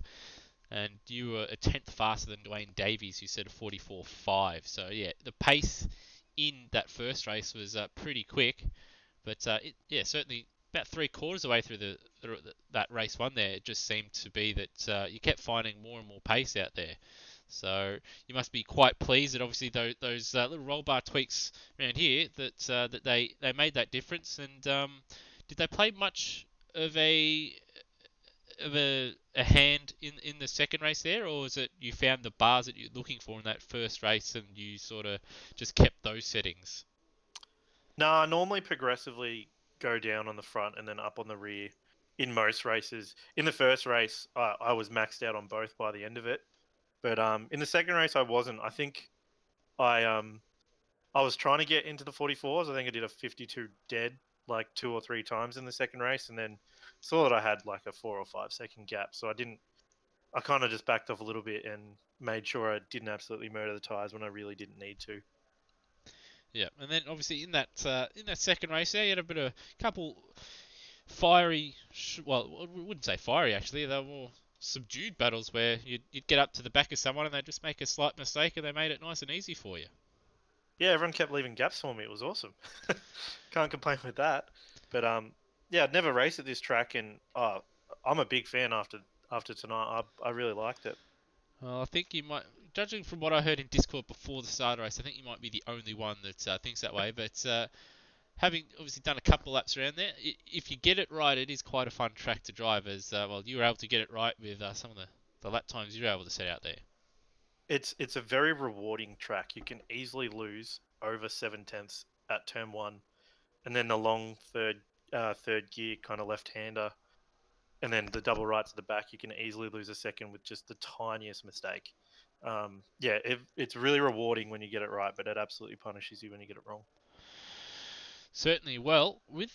And you were a tenth faster than Dwayne Davies, who said a 44.5. So yeah, the pace in that first race was pretty quick, But certainly about 3/4 of the way through that race one there, it just seemed to be that you kept finding more and more pace out there. So you must be quite pleased that obviously those little roll bar tweaks around here that they made that difference. And did they play much of a hand in the second race there, or was it you found the bars that you're looking for in that first race and you sort of just kept those settings? No, I normally progressively go down on the front and then up on the rear in most races. In the first race, I was maxed out on both by the end of it, but in the second race, I wasn't. I think I was trying to get into the 44s. I think I did a 52 dead like 2 or 3 times in the second race, and then saw that I had like a 4 or 5 second gap. So I didn't. I kind of just backed off a little bit and made sure I didn't absolutely murder the tires when I really didn't need to. Yeah, and then obviously in that second race there, you had a bit of couple fiery, well, I wouldn't say fiery actually. They were more subdued battles where you'd get up to the back of someone and they'd just make a slight mistake and they made it nice and easy for you. Yeah, everyone kept leaving gaps for me. It was awesome. Can't complain with that. But yeah, I'd never raced at this track, and I'm a big fan after tonight. I really liked it. Well, I think you might, judging from what I heard in Discord before the start race, I think you might be the only one that thinks that way. But having obviously done a couple laps around there, if you get it right, it is quite a fun track to drive. As well, you were able to get it right with some of the lap times you were able to set out there. It's a very rewarding track. You can easily lose over 7 tenths at turn one, and then the long third gear kind of left hander, and then the double rights at the back. You can easily lose a second with just the tiniest mistake. Yeah, it's really rewarding when you get it right, but it absolutely punishes you when you get it wrong. Certainly. Well, with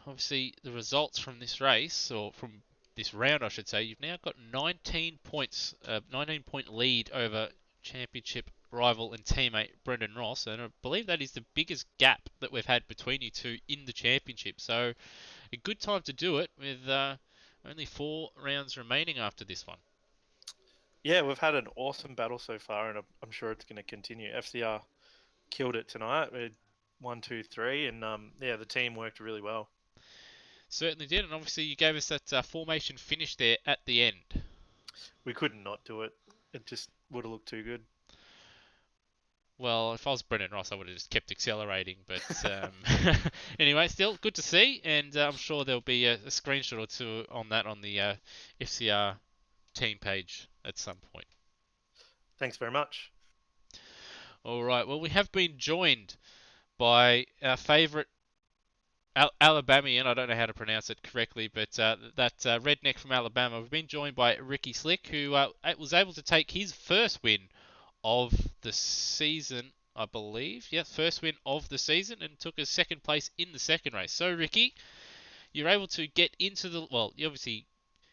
obviously the results from this race, or from this round, I should say, you've now got 19 points, 19-point lead over championship rival and teammate Brendan Ross, and I believe that is the biggest gap that we've had between you two in the championship. So, a good time to do it with only 4 rounds remaining after this one. Yeah, we've had an awesome battle so far, and I'm sure it's going to continue. FCR killed it tonight. We had 1, 2, 3, and yeah, the team worked really well. Certainly did, and obviously you gave us that formation finish there at the end. We couldn't not do it. It just would have looked too good. Well, if I was Brennan Ross, I would have just kept accelerating. But anyway, still good to see, and I'm sure there'll be a screenshot or two on that on the FCR team page at some point. Thanks very much. All right. Well, we have been joined by our favourite Alabamian. I don't know how to pronounce it correctly, but that redneck from Alabama. We've been joined by Ricky Slick, who was able to take his first win of the season, I believe. Yeah, first win of the season, and took a second place in the second race. So, Ricky, you're able to get into well, you obviously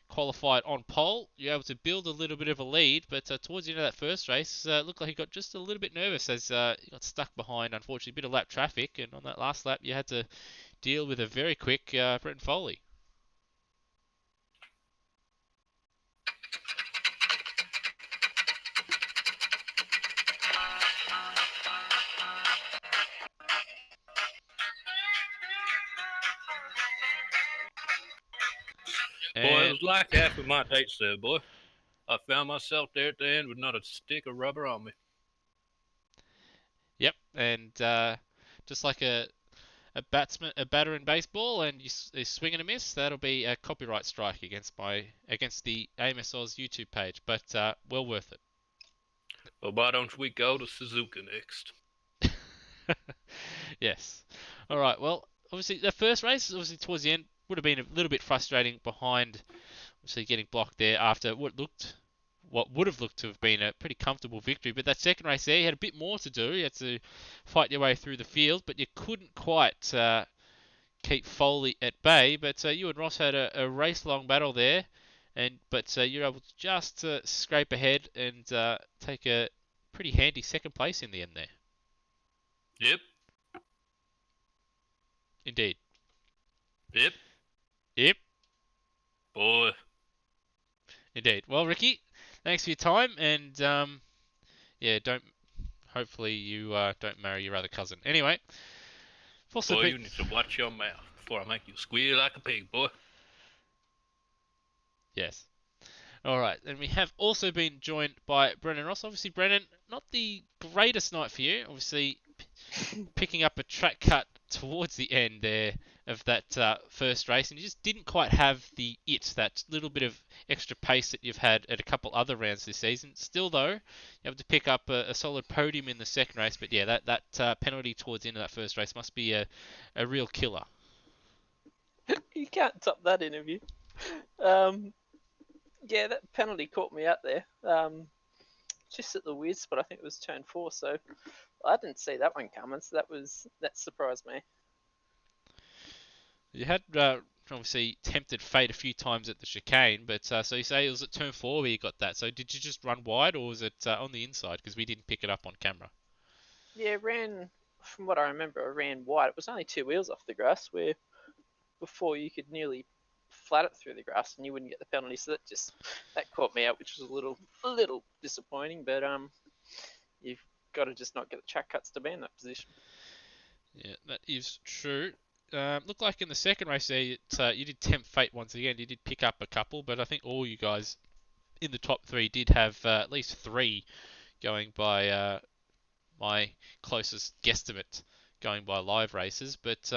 qualified on pole. You're able to build a little bit of a lead, but towards the end of that first race, it looked like he got just a little bit nervous as he got stuck behind, unfortunately, a bit of lap traffic, and on that last lap, you had to deal with a very quick Brenton Foley. Boy, it was like half of my date said, boy. I found myself there at the end with not a stick of rubber on me. Yep, and just like a batter in baseball, and you swing and a miss, that'll be a copyright strike against the AMS Oz YouTube page, but well worth it. Well, why don't we go to Suzuka next? Yes. All right. Well, obviously the first race, obviously towards the end, would have been a little bit frustrating behind, obviously getting blocked there after what would have looked to have been a pretty comfortable victory. But that second race there, you had a bit more to do. You had to fight your way through the field, but you couldn't quite keep Foley at bay. But you and Ross had a race-long battle there, but you were able to just scrape ahead and take a pretty handy second place in the end there. Yep. Indeed. Yep. Yep. Boy. Indeed. Well, Ricky, thanks for your time, and yeah, hopefully you don't marry your other cousin. Anyway, Also Boy, been, you need to watch your mouth before I make you squeal like a pig, boy. yes. All right, and we have also been joined by Brennan Ross. Obviously, Brennan, not the greatest night for you. Obviously, picking up a track cut towards the end there of that first race, and you just didn't quite have that little bit of extra pace that you've had at a couple other rounds this season. Still, though, you have to pick up a solid podium in the second race, but yeah, that penalty towards the end of that first race must be a real killer. You can't top that interview. Yeah, that penalty caught me out there. Just at the weird spot, I think it was turn 4, so I didn't see that one coming, so that surprised me. You had obviously tempted fate a few times at the chicane, but so you say it was at turn 4 where you got that. So did you just run wide, or was it on the inside? Because we didn't pick it up on camera. Yeah, from what I remember, I ran wide. It was only 2 wheels off the grass, where before you could nearly flat it through the grass and you wouldn't get the penalty. So that caught me out, which was a little disappointing. But you've got to just not get the track cuts to be in that position. Yeah, that is true. Looked like in the second race there, you did tempt fate once again. You did pick up a couple, but I think all you guys in the top 3 did have at least 3 going by my closest guesstimate going by live races. But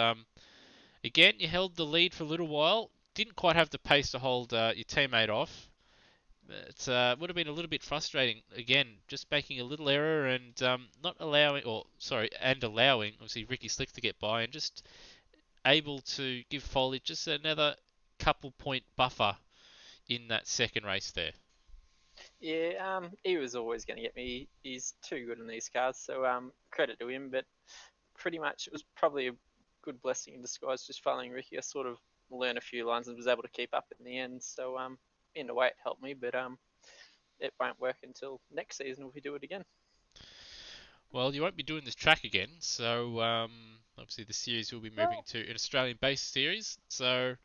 again, you held the lead for a little while. Didn't quite have the pace to hold your teammate off. It would have been a little bit frustrating. Again, just making a little error and allowing obviously Ricky Slick to get by and just able to give Foley just another couple point buffer in that second race there. Yeah, he was always going to get me. He's too good in these cars, so credit to him. But pretty much it was probably a good blessing in disguise just following Ricky. I sort of learned a few lines and was able to keep up in the end. So in a way it helped me, but it won't work until next season if we do it again. Well, you won't be doing this track again, so obviously the series will be moving to an Australian-based series. So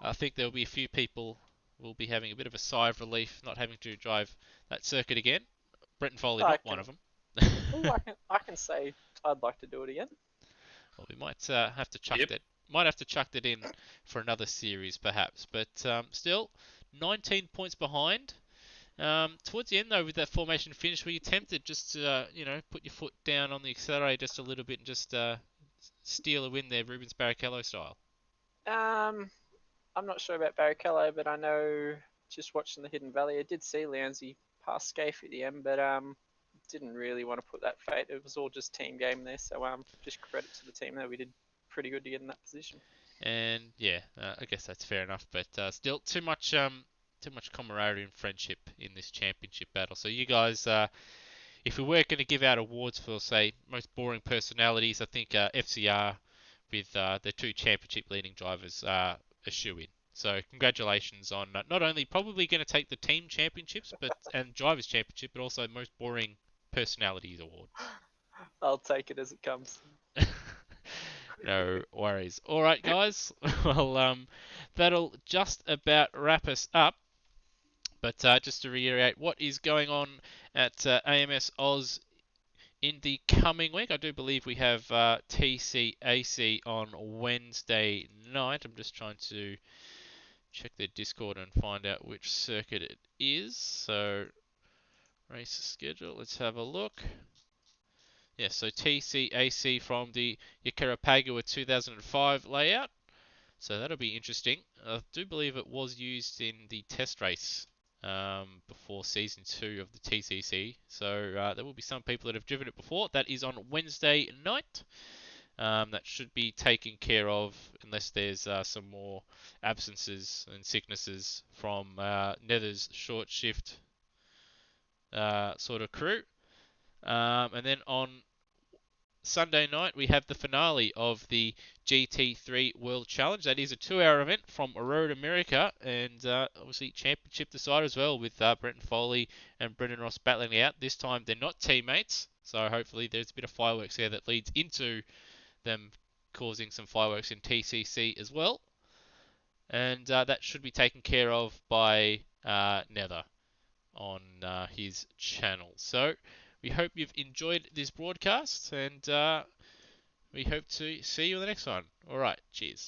I think there'll be a few people will be having a bit of a sigh of relief not having to drive that circuit again. Brenton Foley, not one of them. I can say I'd like to do it again. Well, we might have to chuck that. Might have to chuck that in for another series, perhaps. But still, 19 points behind. Towards the end, though, with that formation finish, were you tempted just to, put your foot down on the accelerator just a little bit and just steal a win there, Rubens Barrichello style? I'm not sure about Barrichello, but I know just watching the Hidden Valley, I did see Lowndesy pass Scaife at the end, but didn't really want to put that fate. It was all just team game there, so just credit to the team there. We did pretty good to get in that position. And yeah, I guess that's fair enough, but still too much camaraderie and friendship in this championship battle. So you guys, if we were going to give out awards for, say, most boring personalities, I think FCR with their 2 championship leading drivers are a shoe-in. So congratulations on not only probably going to take the team championships and drivers championship, but also most boring personalities award. I'll take it as it comes. No worries. All right, guys. Well, that'll just about wrap us up. But just to reiterate, what is going on at AMS Oz in the coming week? I do believe we have TCAC on Wednesday night. I'm just trying to check their Discord and find out which circuit it is. So, race schedule. Let's have a look. Yes, so TCAC from the Yakarapagua 2005 layout. So that'll be interesting. I do believe it was used in the test race before season 2 of the TCC. So there will be some people that have driven it before. That is on Wednesday night. That should be taken care of unless there's some more absences and sicknesses from Nether's short shift sort of crew. And then on Sunday night, we have the finale of the GT3 World Challenge. That is a 2-hour event from Road America, and obviously championship decider as well, with Brenton Foley and Brennan Ross battling it out. This time they're not teammates, so hopefully there's a bit of fireworks there that leads into them causing some fireworks in TCC as well. And that should be taken care of by Nether on his channel. So we hope you've enjoyed this broadcast, and we hope to see you on the next one. All right, cheers.